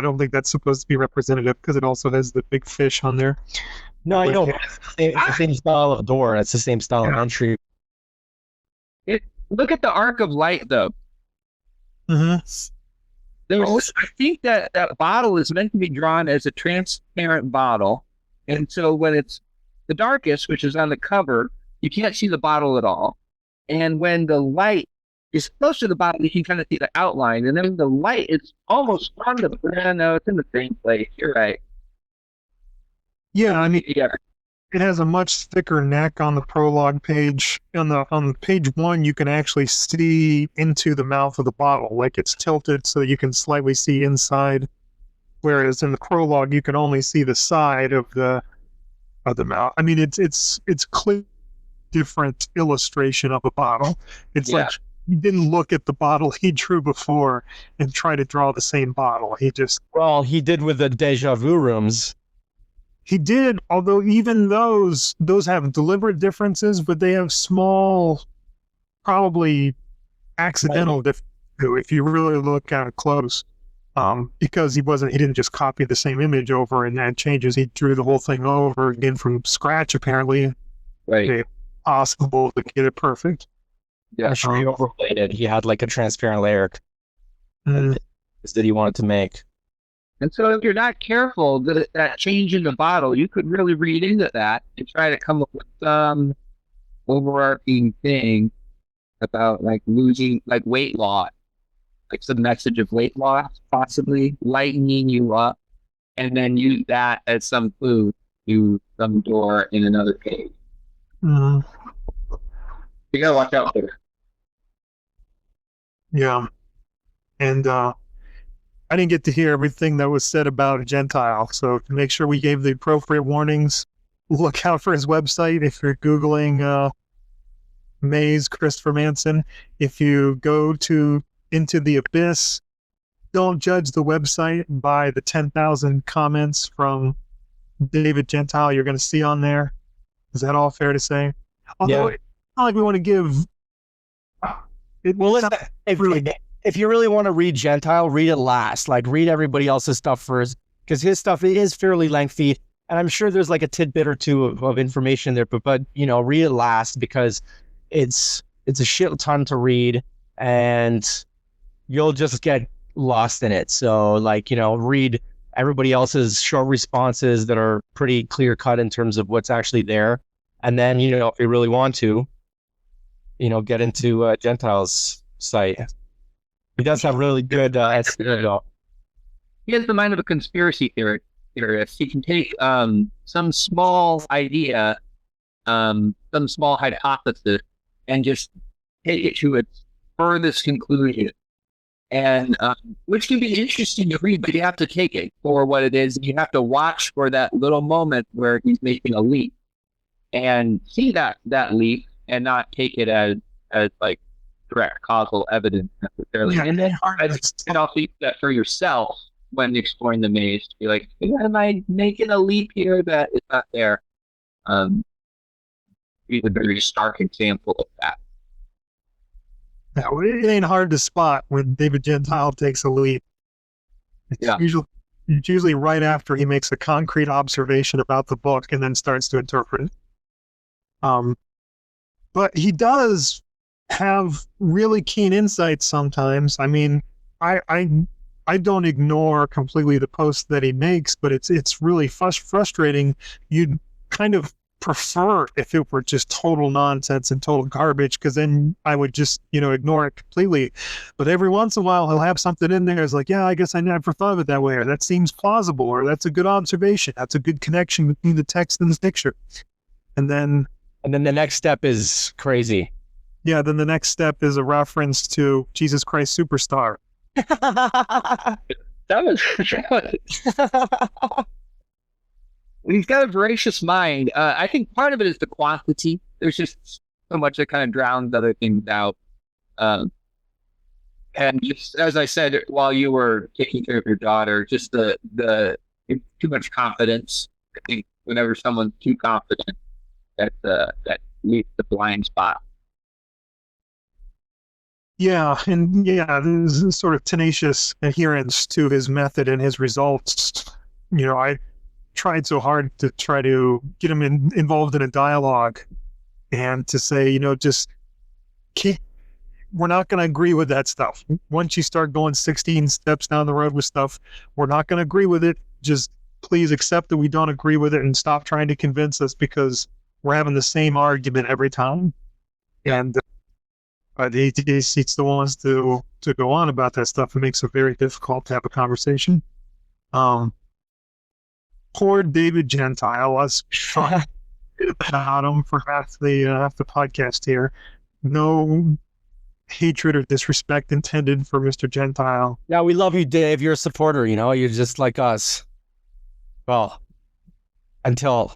don't think that's supposed to be representative because it also has the big fish on there. No, I know. It's the same style of door. It's the same style of entry. Look at the arc of light, though. Mm-hmm. I think that bottle is meant to be drawn as a transparent bottle, and so when it's the darkest, which is on the cover, you can't see the bottle at all. And when the light is close to the bottle, you can kind of see the outline. And then the light is almost on the brand. No, it's in the same place. You're right. Yeah, I mean, Yeah. it has a much thicker neck on the prologue page. On page 1, you can actually see into the mouth of the bottle, like it's tilted so that you can slightly see inside. Whereas in the prologue, you can only see the side of the mouth. I mean, it's clear, different illustration of a bottle. It's like he didn't look at the bottle he drew before and try to draw the same bottle. He did with the deja vu rooms. He did, although even those have deliberate differences, but they have small, probably accidental differences if you really look at it close. Because he didn't just copy the same image over and add changes. He drew the whole thing over again from scratch, apparently. Right. It's possible to get it perfect. Yeah. I'm sure he overlaid it. He had like a transparent layer that he wanted to make. And so if you're not careful, that change in the bottle, you could really read into that and try to come up with some overarching thing. about like losing, like weight loss, like some message of weight loss, possibly lightening you up, and then use that as some clue to some door in another page. Mm, You gotta watch out for it. yeah. And I didn't get to hear everything that was said about a Gentile. So to make sure we gave the appropriate warnings, look out for his website. If you're Googling Maze, Christopher Manson, if you go to Into the Abyss, don't judge the website by the 10,000 comments from David Gentile you're going to see on there. Is that all fair to say? Although it's not like we want to give. Well, listen, if you really want to read Gentile, read it last. Like, read everybody else's stuff first, because his stuff is fairly lengthy, and I'm sure there's like a tidbit or two of information there. But you know, read it last, because it's a shit ton to read, and you'll just get lost in it. So, like, you know, read everybody else's short responses that are pretty clear cut in terms of what's actually there, and then, you know, if you really want to, you know, get into Gentile's site. He does have really good SEO. He has the mind of a conspiracy theorist. He can take some small idea, some small hypothesis, and just take it to its furthest conclusion. And which can be interesting to read, but you have to take it for what it is. You have to watch for that little moment where he's making a leap, and see that leap, and not take it as like direct causal evidence necessarily. Yeah. And then also use that for yourself when exploring the maze, to be like, am I making a leap here that is not there? He's a very stark example of that. No, it ain't hard to spot when David Gentile takes a leap. It's usually right after he makes a concrete observation about the book and then starts to interpret it. But he does have really keen insights sometimes. I mean, I don't ignore completely the posts that he makes, but it's really frustrating. You'd kind of prefer if it were just total nonsense and total garbage, because then I would just, you know, ignore it completely. But every once in a while he'll have something in there. It's like, yeah, I guess I never thought of it that way, or that seems plausible, or that's a good observation, that's a good connection between the text and the picture. And then the next step is crazy. Yeah, then the next step is a reference to Jesus Christ Superstar. That was he's got a voracious mind. I think part of it is the quantity. There's just so much that kind of drowns other things out. And just as I said, while you were taking care of your daughter, just the too much confidence. I think whenever someone's too confident, that leads the blind spot. Yeah, and yeah, there's a sort of tenacious adherence to his method and his results. You know, I tried so hard to try to get him involved in a dialogue and to say, you know, just we're not going to agree with that stuff. Once you start going 16 steps down the road with stuff, we're not going to agree with it. Just please accept that we don't agree with it and stop trying to convince us, because we're having the same argument every time. And he still wants to go on about that stuff. It makes it very difficult to have a conversation. Poor David Gentile. Let's try about him for half the podcast here. No hatred or disrespect intended for Mr. Gentile. Yeah, we love you, Dave. You're a supporter, you know? You're just like us. Well, until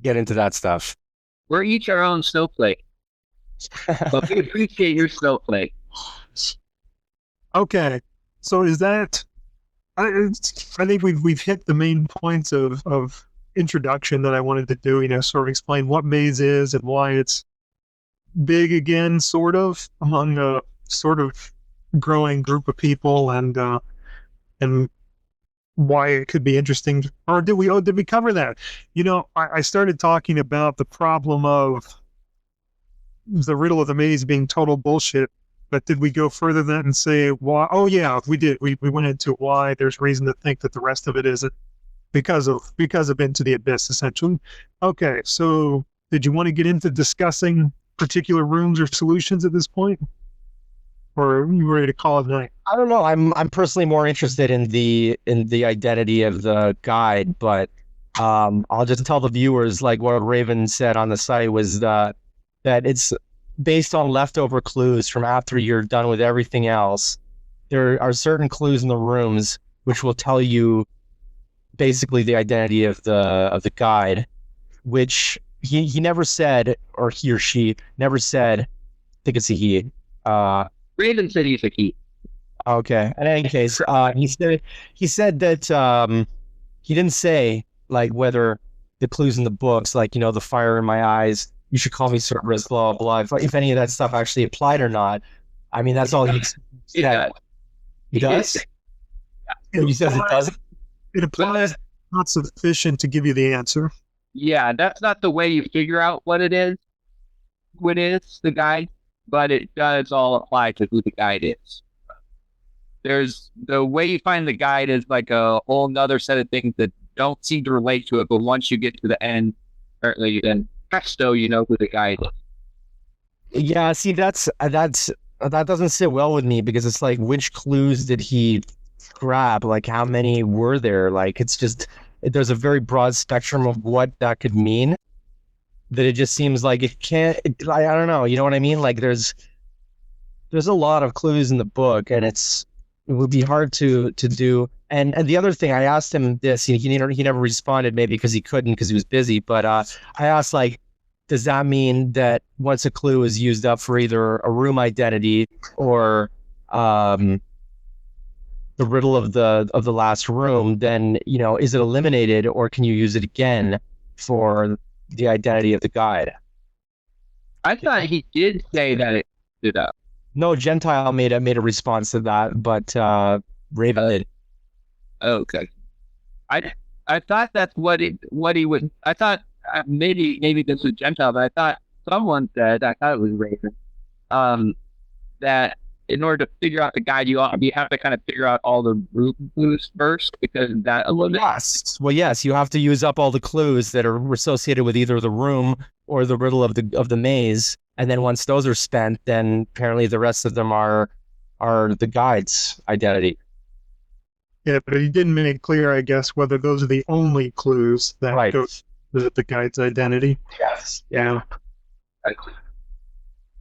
get into that stuff. We're each our own snowflake. But we appreciate your snowflake. Okay, so is that? I think we've hit the main points of introduction that I wanted to do. You know, sort of explain what Maze is and why it's big again, sort of among a sort of growing group of people, and why it could be interesting. Or did we cover that? You know, I started talking about the problem of the riddle of the maze being total bullshit, but did we go further than that and say why? Oh yeah, we did. We went into why there's reason to think that the rest of it isn't, because of Into the Abyss, essentially. Okay, so did you want to get into discussing particular rooms or solutions at this point? Or are you ready to call it a night? I don't know. I'm personally more interested in the identity of the guide, but I'll just tell the viewers like what Raven said on the site was that it's based on leftover clues from after you're done with everything else. There are certain clues in the rooms which will tell you basically the identity of the guide, which he never said, or he or she never said. I think it's a he. Raven said he's a he. Okay. In any case, he said that he didn't say like whether the clues in the books, like, you know, the fire in my eyes, you should call me Cerberus, blah blah, if any of that stuff actually applied or not. I mean, that's all he said. He does. He says it doesn't. It applies, not sufficient to give you the answer. Yeah, that's not the way you figure out what it is, the guide, but it does all apply to who the guide is. There's the way you find the guide is like a whole nother set of things that don't seem to relate to it, but once you get to the end, apparently then presto, you know who the guide is. Yeah, see, that doesn't sit well with me, because it's like, which clues did he grab? Like, how many were there? Like, it's just, there's a very broad spectrum of what that could mean, that it just seems like it can't, I don't know, you know what I mean? Like, there's a lot of clues in the book, and it would be hard to do. And the other thing, I asked him this, he never responded, maybe because he couldn't, because he was busy, but I asked, like, does that mean that once a clue is used up for either a room identity or the riddle of the last room, then, you know, is it eliminated, or can you use it again for the identity of the guide? I thought he did say that it did up. No, Gentile made a response to that, but Raven did. Okay. I thought that's what he would. I thought maybe this was Gentile, but I thought someone said, I thought it was Raven, that in order to figure out the guide, you have to kind of figure out all the room clues first, because that eliminates. Yes. Well, yes, you have to use up all the clues that are associated with either the room or the riddle of the maze, and then once those are spent, then apparently the rest of them are the guide's identity. Yeah, but he didn't make it clear, I guess, whether those are the only clues that Right. go to the guide's identity. Yes. Yeah.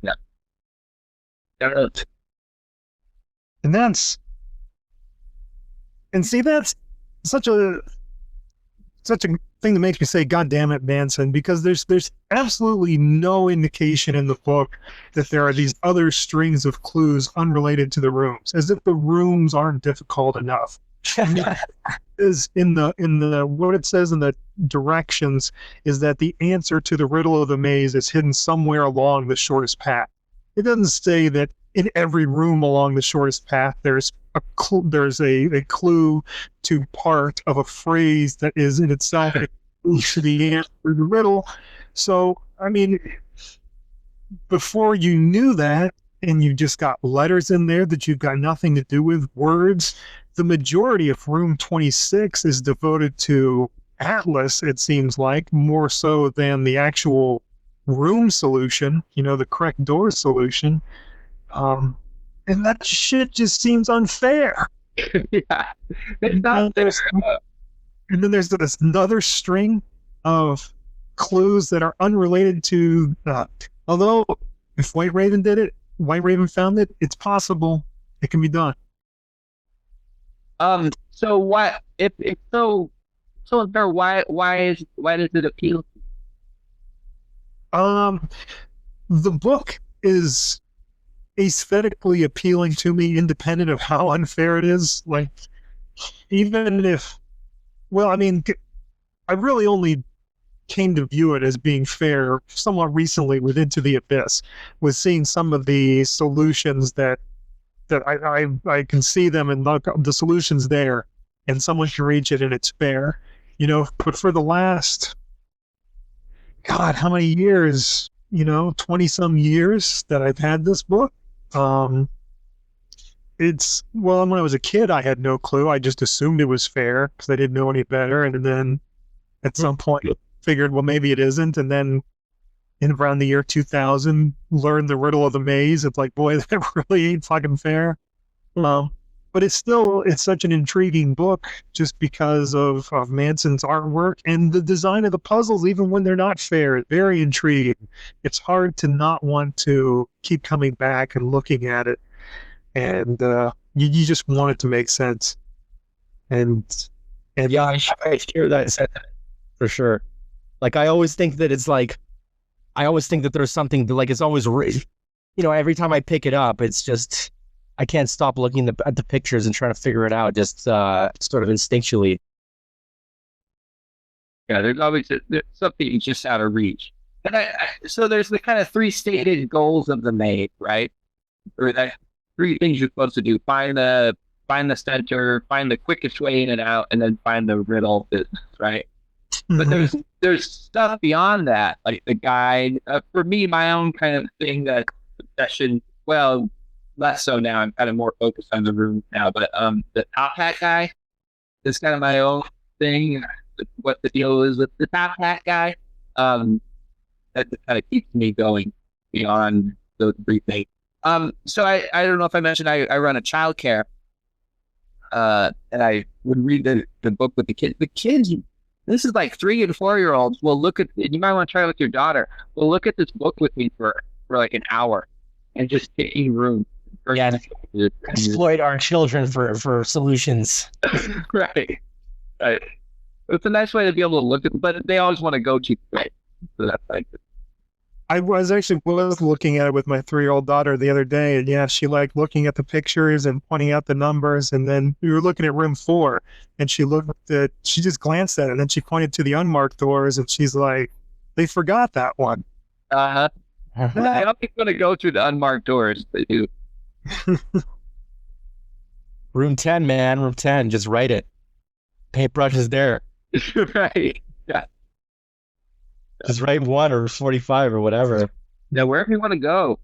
Yeah. And that's such a thing that makes me say, God damn it, Manson, because there's absolutely no indication in the book that there are these other strings of clues unrelated to the rooms, as if the rooms aren't difficult enough. Is in the what it says in the directions is that the answer to the riddle of the maze is hidden somewhere along the shortest path. It doesn't say that in every room along the shortest path there's a clue to part of a phrase that is in itself the answer to the riddle. So, I mean, before you knew that, and you just got letters in there that you've got nothing to do with, words, the majority of room 26 is devoted to Atlas, it seems like, more so than the actual room solution, you know, the correct door solution. And that shit just seems unfair. Yeah. It's not there. And then there's this another string of clues that are unrelated to although if White Raven found it, it's possible it can be done. So what if so unfair, why does it appeal? The book is aesthetically appealing to me, independent of how unfair it is. Like, even if, well, I mean, I really only came to view it as being fair somewhat recently with Into the Abyss, with seeing some of the solutions that I can see them and the solutions there, and someone can reach it and it's fair, you know. But for the last, God, how many years, you know, 20 some years that I've had this book, it's, well, when I was a kid, I had no clue. I just assumed it was fair because I didn't know any better. And then at some point figured, well, maybe it isn't. And then in around the year 2000 learned the riddle of the maze. It's like, boy, that really ain't fucking fair. But it's such an intriguing book just because of Manson's artwork and the design of the puzzles, even when they're not fair. Very intriguing. It's hard to not want to keep coming back and looking at it. And you just want it to make sense. And yeah, I share that sentiment for sure. Like, I always think that it's like, I always think that there's something that, like, it's always, every time I pick it up, it's just, I can't stop looking at the pictures and trying to figure it out, just sort of instinctually. Yeah, there's always there's something just out of reach. And so there's the kind of 3 stated goals of the maze, right? Or that 3 things you're supposed to do: find the center, find the quickest way in and out, and then find the riddle business, right? But there's stuff beyond that, like the guide. For me, my own kind of thing, that obsession. Well, less so now. I'm kind of more focused on the room now. But the top hat guy is kind of my own thing. What the deal is with the top hat guy, that kind of keeps me going beyond those 3 things. So I don't know if I mentioned I run a childcare, and I would read the book with the kids. The kids, this is like 3 and 4-year-olds, will look at. You might want to try it with your daughter. Will look at this book with me for like an hour, and just taking room. Yeah, exploit our children for solutions. Right. It's a nice way to be able to look at, but they always want to go to. Right. So that's like. I was looking at it with my 3-year-old daughter the other day, and yeah, she liked looking at the pictures and pointing out the numbers. And then we were looking at room 4, and she just glanced at it, and then she pointed to the unmarked doors, and she's like, "They forgot that one." I don't think I'm going to go through the unmarked doors. They do. Room 10, man. Room 10. Just write it. Paintbrush is there. Right. Yeah. Just write 1 or 45 or whatever. Yeah, wherever you want to go.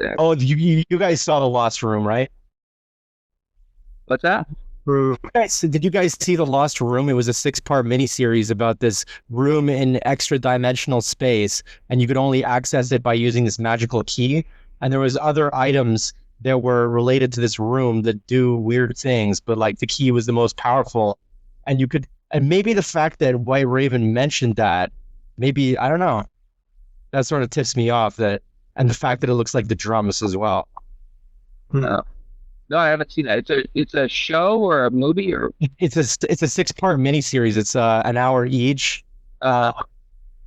Yeah. Oh, you guys saw The Lost Room, right? What's that? Did you guys see The Lost Room? It was a 6-part miniseries about this room in extra dimensional space, and you could only access it by using this magical key. And there was other items that were related to this room that do weird things, but like the key was the most powerful. And maybe the fact that White Raven mentioned that, maybe, I don't know, that sort of tips me off, and the fact that it looks like the drums as well. No, I haven't seen that. It's a show or a movie, or it's a 6-part miniseries. It's an hour each.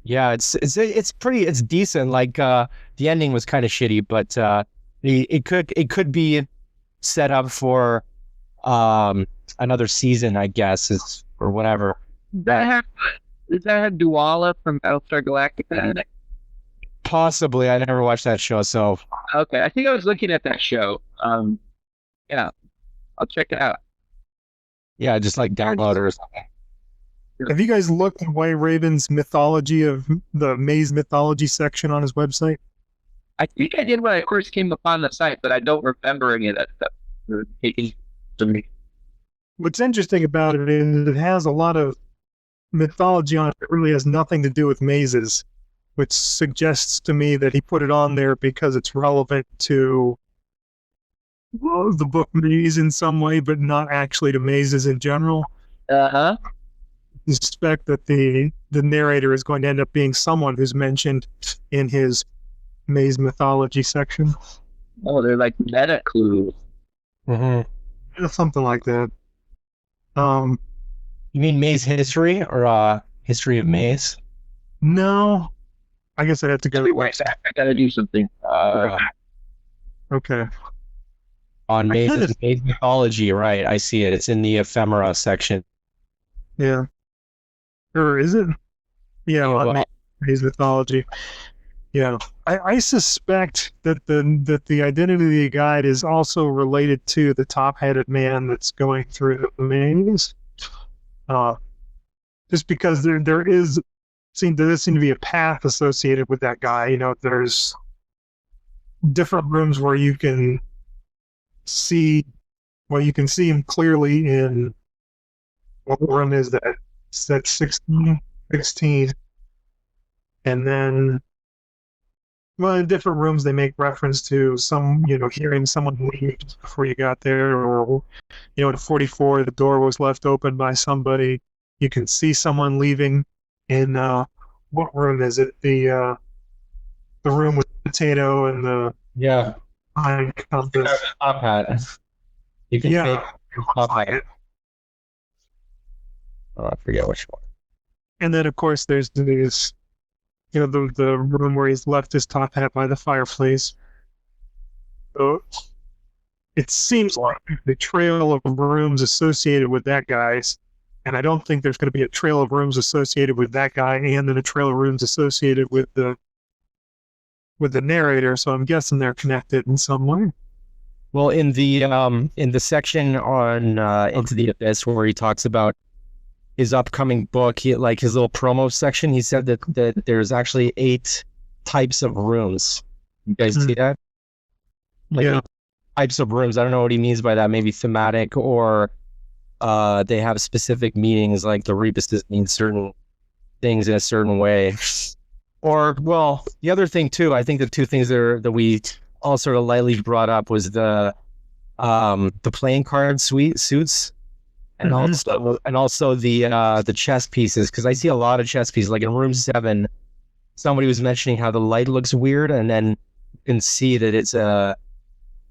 Yeah, it's decent. Like the ending was kind of shitty, but it could be set up for another season, I guess, or whatever. Does that have Duala from Battlestar Galactica? Possibly. I never watched that show, so. Okay, I think I was looking at that show. Yeah, I'll check it out. Yeah, just like download it or something. Have you guys looked at White Raven's mythology of the maze mythology section on his website? I think I did when I first came upon the site, but I don't remember any of that stuff taking to me. What's interesting about it is it has a lot of mythology on it that really has nothing to do with mazes, which suggests to me that he put it on there because it's relevant to the book Maze in some way, but not actually to mazes in general. Uh-huh. I suspect that the narrator is going to end up being someone who's mentioned in his maze mythology section. Oh, they're like meta clues. Mm-hmm. Something like that. You mean maze history or history of maze? No. I guess I'd have to go. I gotta do something. Okay. On maze mythology, right? I see it. It's in the ephemera section. Yeah. Or is it? Yeah, well, maze mythology. Yeah. I suspect that the identity of the guide is also related to the top-headed man that's going through the maze. Just because there does seem to be a path associated with that guy. You know, there's different rooms where you can see him clearly in what room is that? It's that 16. And then, well, in different rooms, they make reference to some, hearing someone leave before you got there, or, in 44, the door was left open by somebody. You can see someone leaving. In what room is it? The room with the potato and the pine compass. Top hat. You can Yeah. fake top hat. Oh, I forget which one. And then, of course, there's this, the room where he's left his top hat by the fireplace. So it seems like the trail of rooms associated with that guy's, and I don't think there's going to be a trail of rooms associated with that guy, and then a trail of rooms associated with the narrator. So I'm guessing they're connected in some way. Well, in the section on Into the Abyss where he talks about his upcoming book, his little promo section, he said that there's actually 8 types of rooms. You guys see that? Yeah. 8 types of rooms. I don't know what he means by that. Maybe thematic, or they have specific meanings, like the rebuses mean certain things in a certain way. Or, well, the other thing too, I think the 2 things that we all sort of lightly brought up was the playing card suits. And also the chess pieces, because I see a lot of chess pieces. Like in room 7, somebody was mentioning how the light looks weird, and then you can see that it's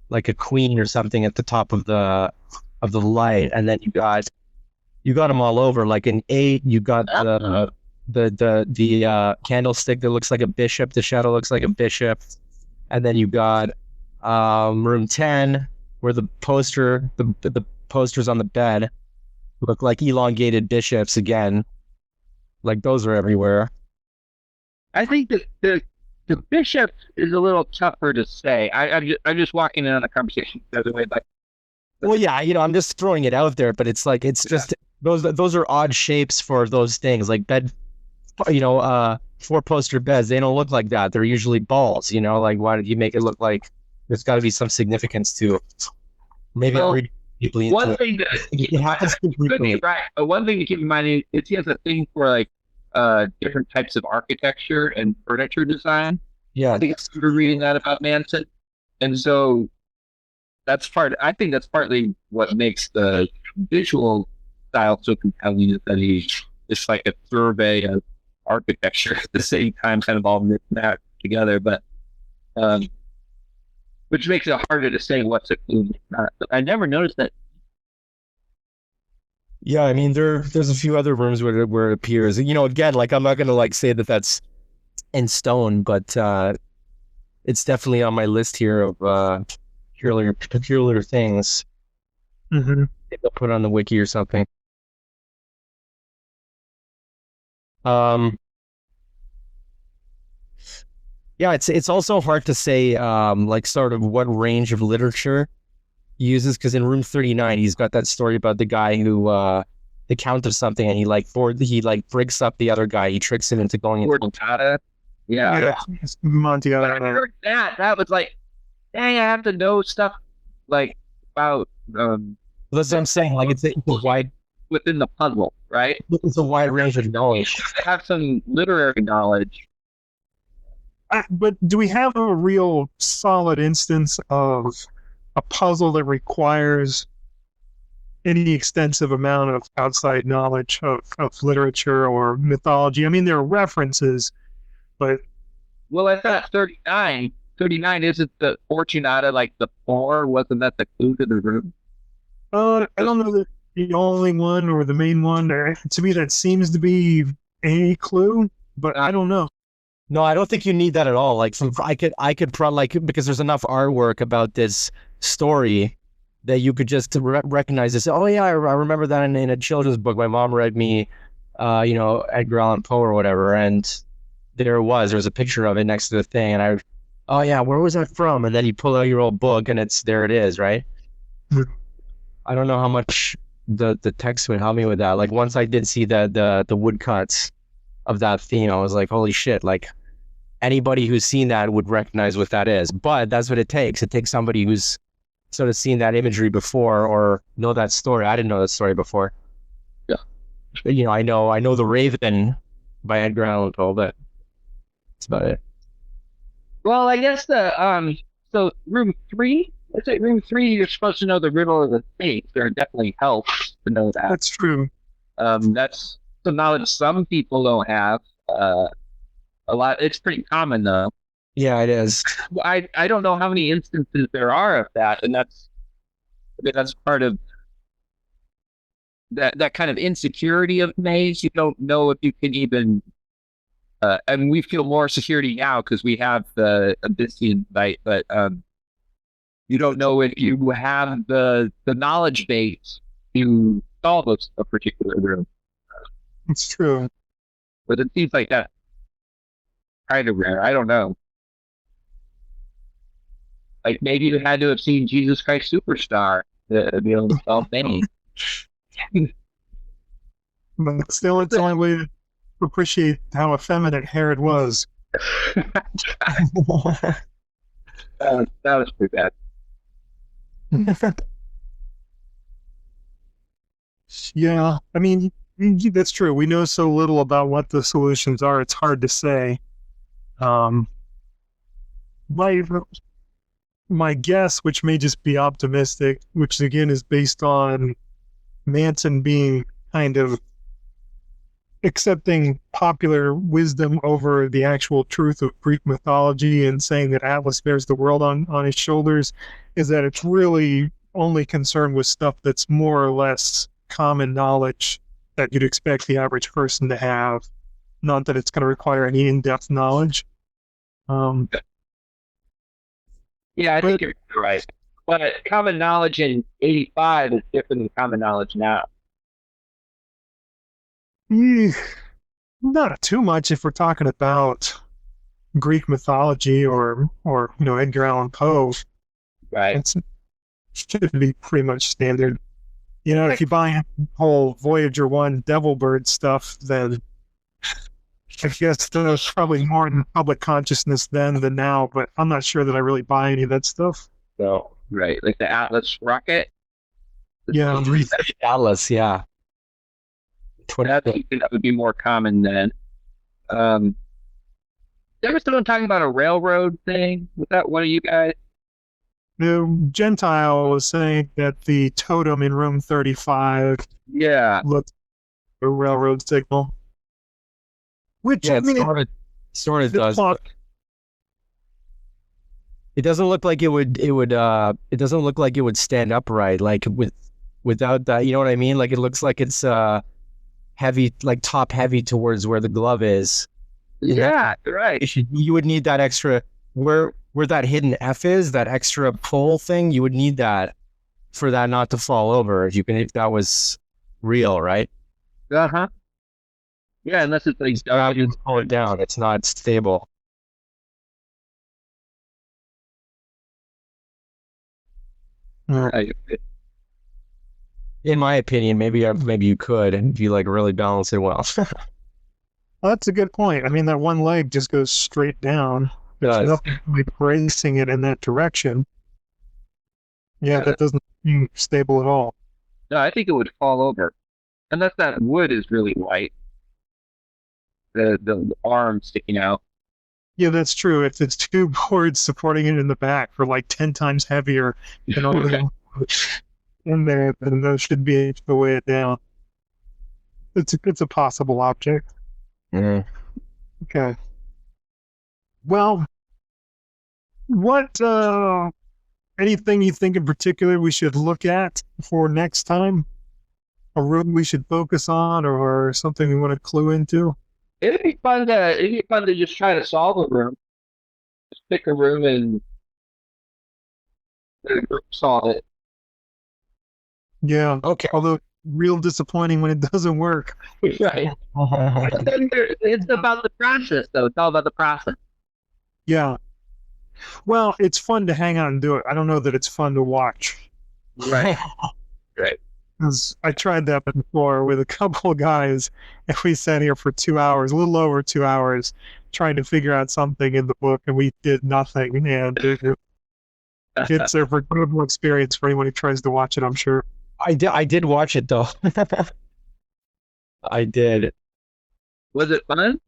like a queen or something at the top of the light, and then you got them all over. Like in 8, you got the candlestick that looks like a bishop. The shadow looks like a bishop, and then you got room 10 where the posters on the bed look like elongated bishops again. Like those are everywhere. I think that the bishop is a little tougher to say. I'm just walking in on a conversation the other way. Like, well, yeah, I'm just throwing it out there, but it's like just those are odd shapes for those things. Like bed, 4-poster beds, they don't look like that. They're usually balls. Like, why did you make it look like there's got to be some significance to it? Maybe I'll read deeply into it. It happens to be right. One thing to keep in mind is he has a thing for like different types of architecture and furniture design. Yeah, I think we're reading that about Manson, and so I think that's partly what makes the visual style so compelling, is that it's like a survey of architecture at the same time, kind of all mixed together, but which makes it harder to say what's a clue. I never noticed that. Yeah, I mean, there's a few other rooms where it appears. Again, like, I'm not gonna like say that that's in stone, but it's definitely on my list here of peculiar things. Mm-hmm. Maybe I'll put it on the wiki or something. Yeah, it's also hard to say like sort of what range of literature he uses, because in room 39 he's got that story about the guy who the count of something, and he breaks up the other guy. He tricks him into going into Montiata. I heard that was like, dang, I have to know stuff like about that's what I'm saying. Like, it's a wide within the puzzle, right? It's a wide range of knowledge. Have some literary knowledge. But do we have a real solid instance of a puzzle that requires any extensive amount of outside knowledge of literature or mythology? I mean, there are references, but... Well, I thought 39. 39 isn't the Fortunata, like the 4? Wasn't that the clue to the room? I don't know that the only one or the main one. To me, that seems to be a clue, but I don't know. No, I don't think you need that at all. Like, I could probably, because there's enough artwork about this story that you could just recognize this. Oh yeah, I remember that in a children's book. My mom read me, Edgar Allan Poe or whatever, and there was a picture of it next to the thing, and oh yeah, where was that from? And then you pull out your old book, and there it is, right? I don't know how much the text would help me with that. Like, once I did see the woodcuts of that theme, I was like, holy shit, like, anybody who's seen that would recognize what that is. But that's what it takes. It takes somebody who's sort of seen that imagery before or know that story. I didn't know that story before. Yeah. I know The Raven by Edgar Allan Poe, but That's about it. Well, I guess so room 3. Let's say room 3. You're supposed to know the riddle of the snake. There definitely helps to know that. That's true. That's some knowledge some people don't have. A lot. It's pretty common though. Yeah, it is. I don't know how many instances there are of that, and that's part of that kind of insecurity of maze. You don't know if you can even. And we feel more security now because we have the Abyssian bite, but you don't know if you have the knowledge base to solve a particular room. It's true. But it seems like that kind of rare. I don't know. Like maybe you had to have seen Jesus Christ Superstar to be able to solve many. But still, it's the only way to appreciate how effeminate Herod was. That was pretty bad. Yeah, I mean, that's true. We know so little about what the solutions are. It's hard to say. My guess, which may just be optimistic, which again is based on Manson being kind of accepting popular wisdom over the actual truth of Greek mythology and saying that Atlas bears the world on his shoulders, is that it's really only concerned with stuff that's more or less common knowledge that you'd expect the average person to have, not that it's going to require any in-depth knowledge. Yeah, I think you're right. But common knowledge in 85 is different than common knowledge now. Not too much if we're talking about Greek mythology or Edgar Allan Poe. Right. It should be pretty much standard. If you buy whole Voyager 1 Devil Bird stuff, then I guess there's probably more in public consciousness then than now, but I'm not sure that I really buy any of that stuff. So, right. Like the Atlas rocket. Yeah. Atlas, yeah. That would be more common then. There was someone talking about a railroad thing. Was that one of you guys? The Gentile was saying that the totem in room 35 looked like a railroad signal. Which, yeah, I mean, sort of does. It doesn't look like it would it doesn't look like it would stand upright, like without that, you know what I mean? Like it looks like it's heavy, like top heavy towards where the glove is. Yeah, right. You would need that extra where that hidden F is, that extra pull thing. You would need that for that not to fall over. If that was real, right? Uh-huh. Yeah, unless it's like you pull it down, it's not stable. In my opinion, maybe you could, if you like really balance it well. Well, that's a good point. I mean, that one leg just goes straight down. There's nothing really bracing it in that direction. Yeah, that doesn't seem stable at all. No, I think it would fall over. Unless that wood is really light. The arm sticking out. Yeah, that's true. If it's two boards supporting it in the back for like 10 times heavier than all the in there, then those should be able to weigh it down. It's a possible object. Mm-hmm. Okay. Well, what anything you think in particular we should look at for next time? A room we should focus on, or something we want to clue into? It'd be fun to just try to solve a room. Just pick a room and solve it. Yeah. Okay. Although real disappointing when it doesn't work. Right. It's about the process, though. It's all about the process. Yeah. Well, it's fun to hang out and do it. I don't know that it's fun to watch. Right. Right. Because I tried that before with a couple of guys, and we sat here for 2 hours, a little over 2 hours, trying to figure out something in the book, and we did nothing. And it's a forgettable experience for anyone who tries to watch it, I'm sure. I did watch it though. I did. Was it fun?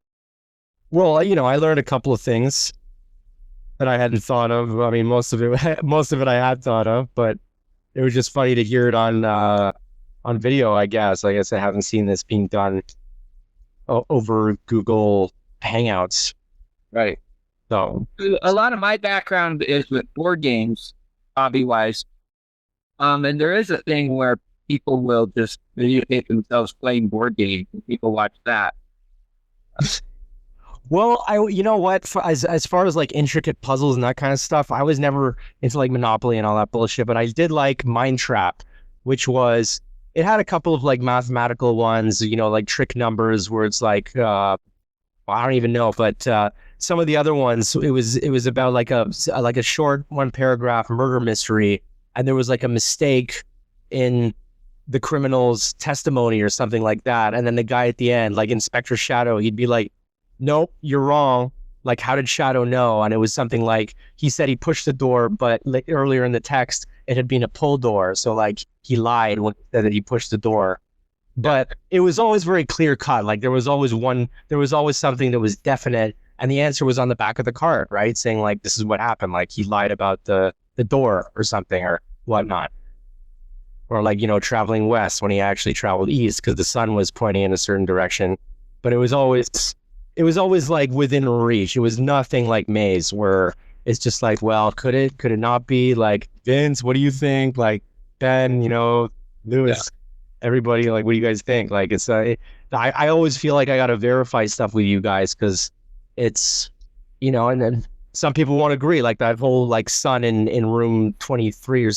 Well, I learned a couple of things that I hadn't thought of. I mean, most of it I had thought of, but it was just funny to hear it on video. I guess I haven't seen this being done over Google Hangouts. Right. So A lot of my background is with board games, hobby-wise. And there is a thing where people will just videotape themselves playing board games, and people watch that. well, you know what? As far as like intricate puzzles and that kind of stuff, I was never into like Monopoly and all that bullshit. But I did like Mind Trap, which was it had a couple of like mathematical ones, like trick numbers where it's like I don't even know, but some of the other ones it was about like a short one paragraph murder mystery, and there was like a mistake in the criminal's testimony or something like that, and then the guy at the end, like Inspector Shadow, he'd be like, nope, you're wrong. Like, how did Shadow know? And it was something like, he said he pushed the door, but like earlier in the text, it had been a pull door. So like he lied when he said that he pushed the door. But it was always very clear cut. Like there was always something that was definite. And the answer was on the back of the card, right? Saying like, this is what happened. Like he lied about the door or something or whatnot. Or like, traveling west when he actually traveled east because the sun was pointing in a certain direction. But it was always like within reach. It was nothing like Maze where it's just like, well, could it not be? Like, Vince, what do you think? Like, Ben, Lewis, everybody, like, what do you guys think? Like, it's I always feel like I got to verify stuff with you guys because it's, and then some people won't agree. Like that whole like sun in room 23 or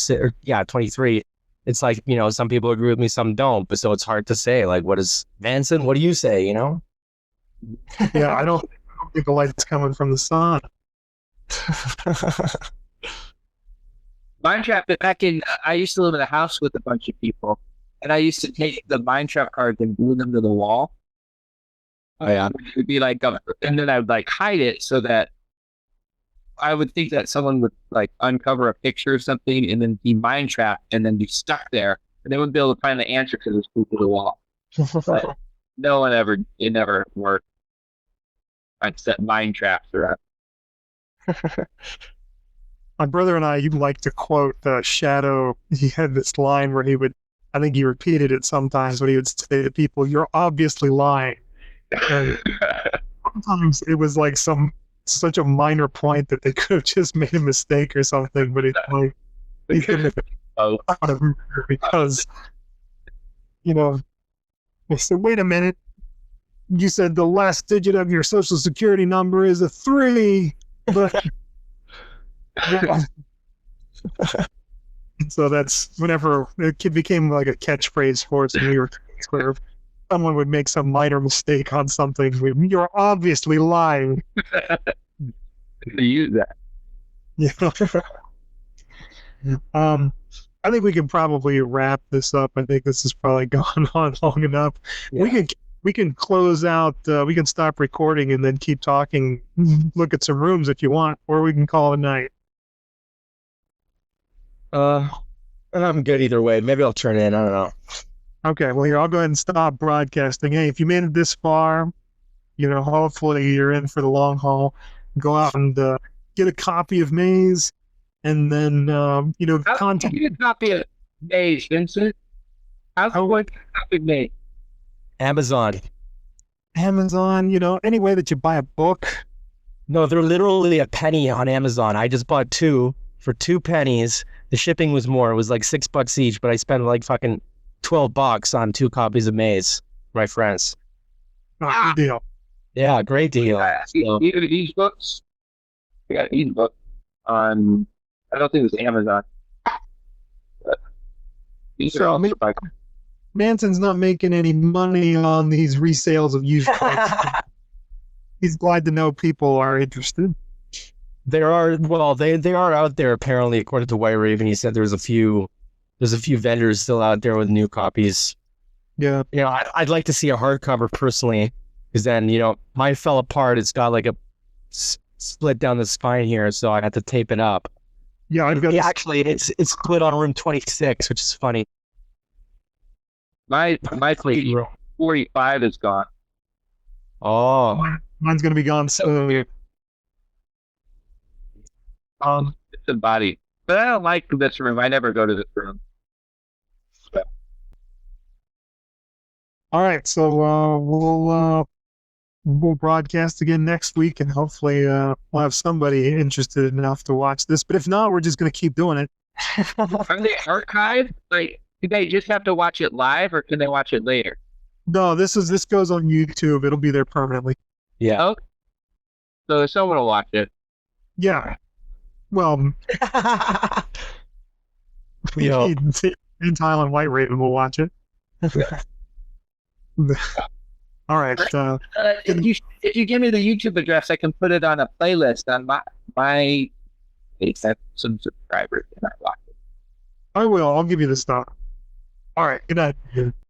23. It's like, some people agree with me, some don't. But so it's hard to say, like, what is Manson? What do you say, Yeah, I don't think the light's coming from the sun. Mind Trap, I used to live in a house with a bunch of people, and I used to take the Mind Trap cards and glue them to the wall. Oh, yeah. It would be like, and then I would like hide it so that I would think that someone would like uncover a picture or something and then be mind trapped and then be stuck there. And they wouldn't be able to find the answer because it was glued to the wall. But it never worked. I'd set mind traps around. My brother and I, you'd like to quote Shadow. He had this line where I think he repeated it sometimes, but he would say to people, "You're obviously lying." And sometimes it was like such a minor point that they could have just made a mistake or something, but it's like he couldn't have thought of murder because they said, "Wait a minute, you said the last digit of your social security number is a 3, but." So that's whenever it became like a catchphrase for us in New York, where someone would make some minor mistake on something. You're obviously lying. To use that. Yeah. I think we can probably wrap this up. I think this has probably gone on long enough. Yeah. We can close out. We can stop recording and then keep talking. Look at some rooms if you want, or we can call it a night. I'm good either way. Maybe I'll turn in. I don't know. Okay, well, here, I'll go ahead and stop broadcasting. Hey, if you made it this far, hopefully you're in for the long haul. Go out and get a copy of Maze, and then, contact. You get a copy of Maze, Vincent? How's one copy of Maze? Amazon, any way that you buy a book. No, they're literally a penny on Amazon. I just bought 2 for 2 pennies. The shipping was more. It was like $6 each, but I spent like fucking $12 on 2 copies of Maze, my friends. Good deal. Yeah, great deal. These books, I got these books on, I don't think it was Amazon. But these are all Manson's not making any money on these resales of used books. He's glad to know people are interested. They are out there apparently, according to White Raven. He said there's a few vendors still out there with new copies. Yeah. I'd like to see a hardcover personally, because then, mine fell apart. It's got like a split down the spine here, so I had to tape it up. Yeah, I've got. Actually, it's split on room 26, which is funny. My 45 is gone. Oh, Mine's gonna be gone soon. It's a body. But I don't like this room. I never go to this room. All right, so we'll broadcast again next week, and hopefully we'll have somebody interested enough to watch this. But if not, we're just gonna keep doing it. Are they archived? Like, do they just have to watch it live, or can they watch it later? No, this goes on YouTube. It'll be there permanently. Yeah. Oh, so someone will watch it. Yeah. Well, Yo. Entile and White Raven will watch it. All right. If you give me the YouTube address, I can put it on a playlist on my page. I have some subscribers and I watch it. I will. I'll give you the stuff. All right. Good night.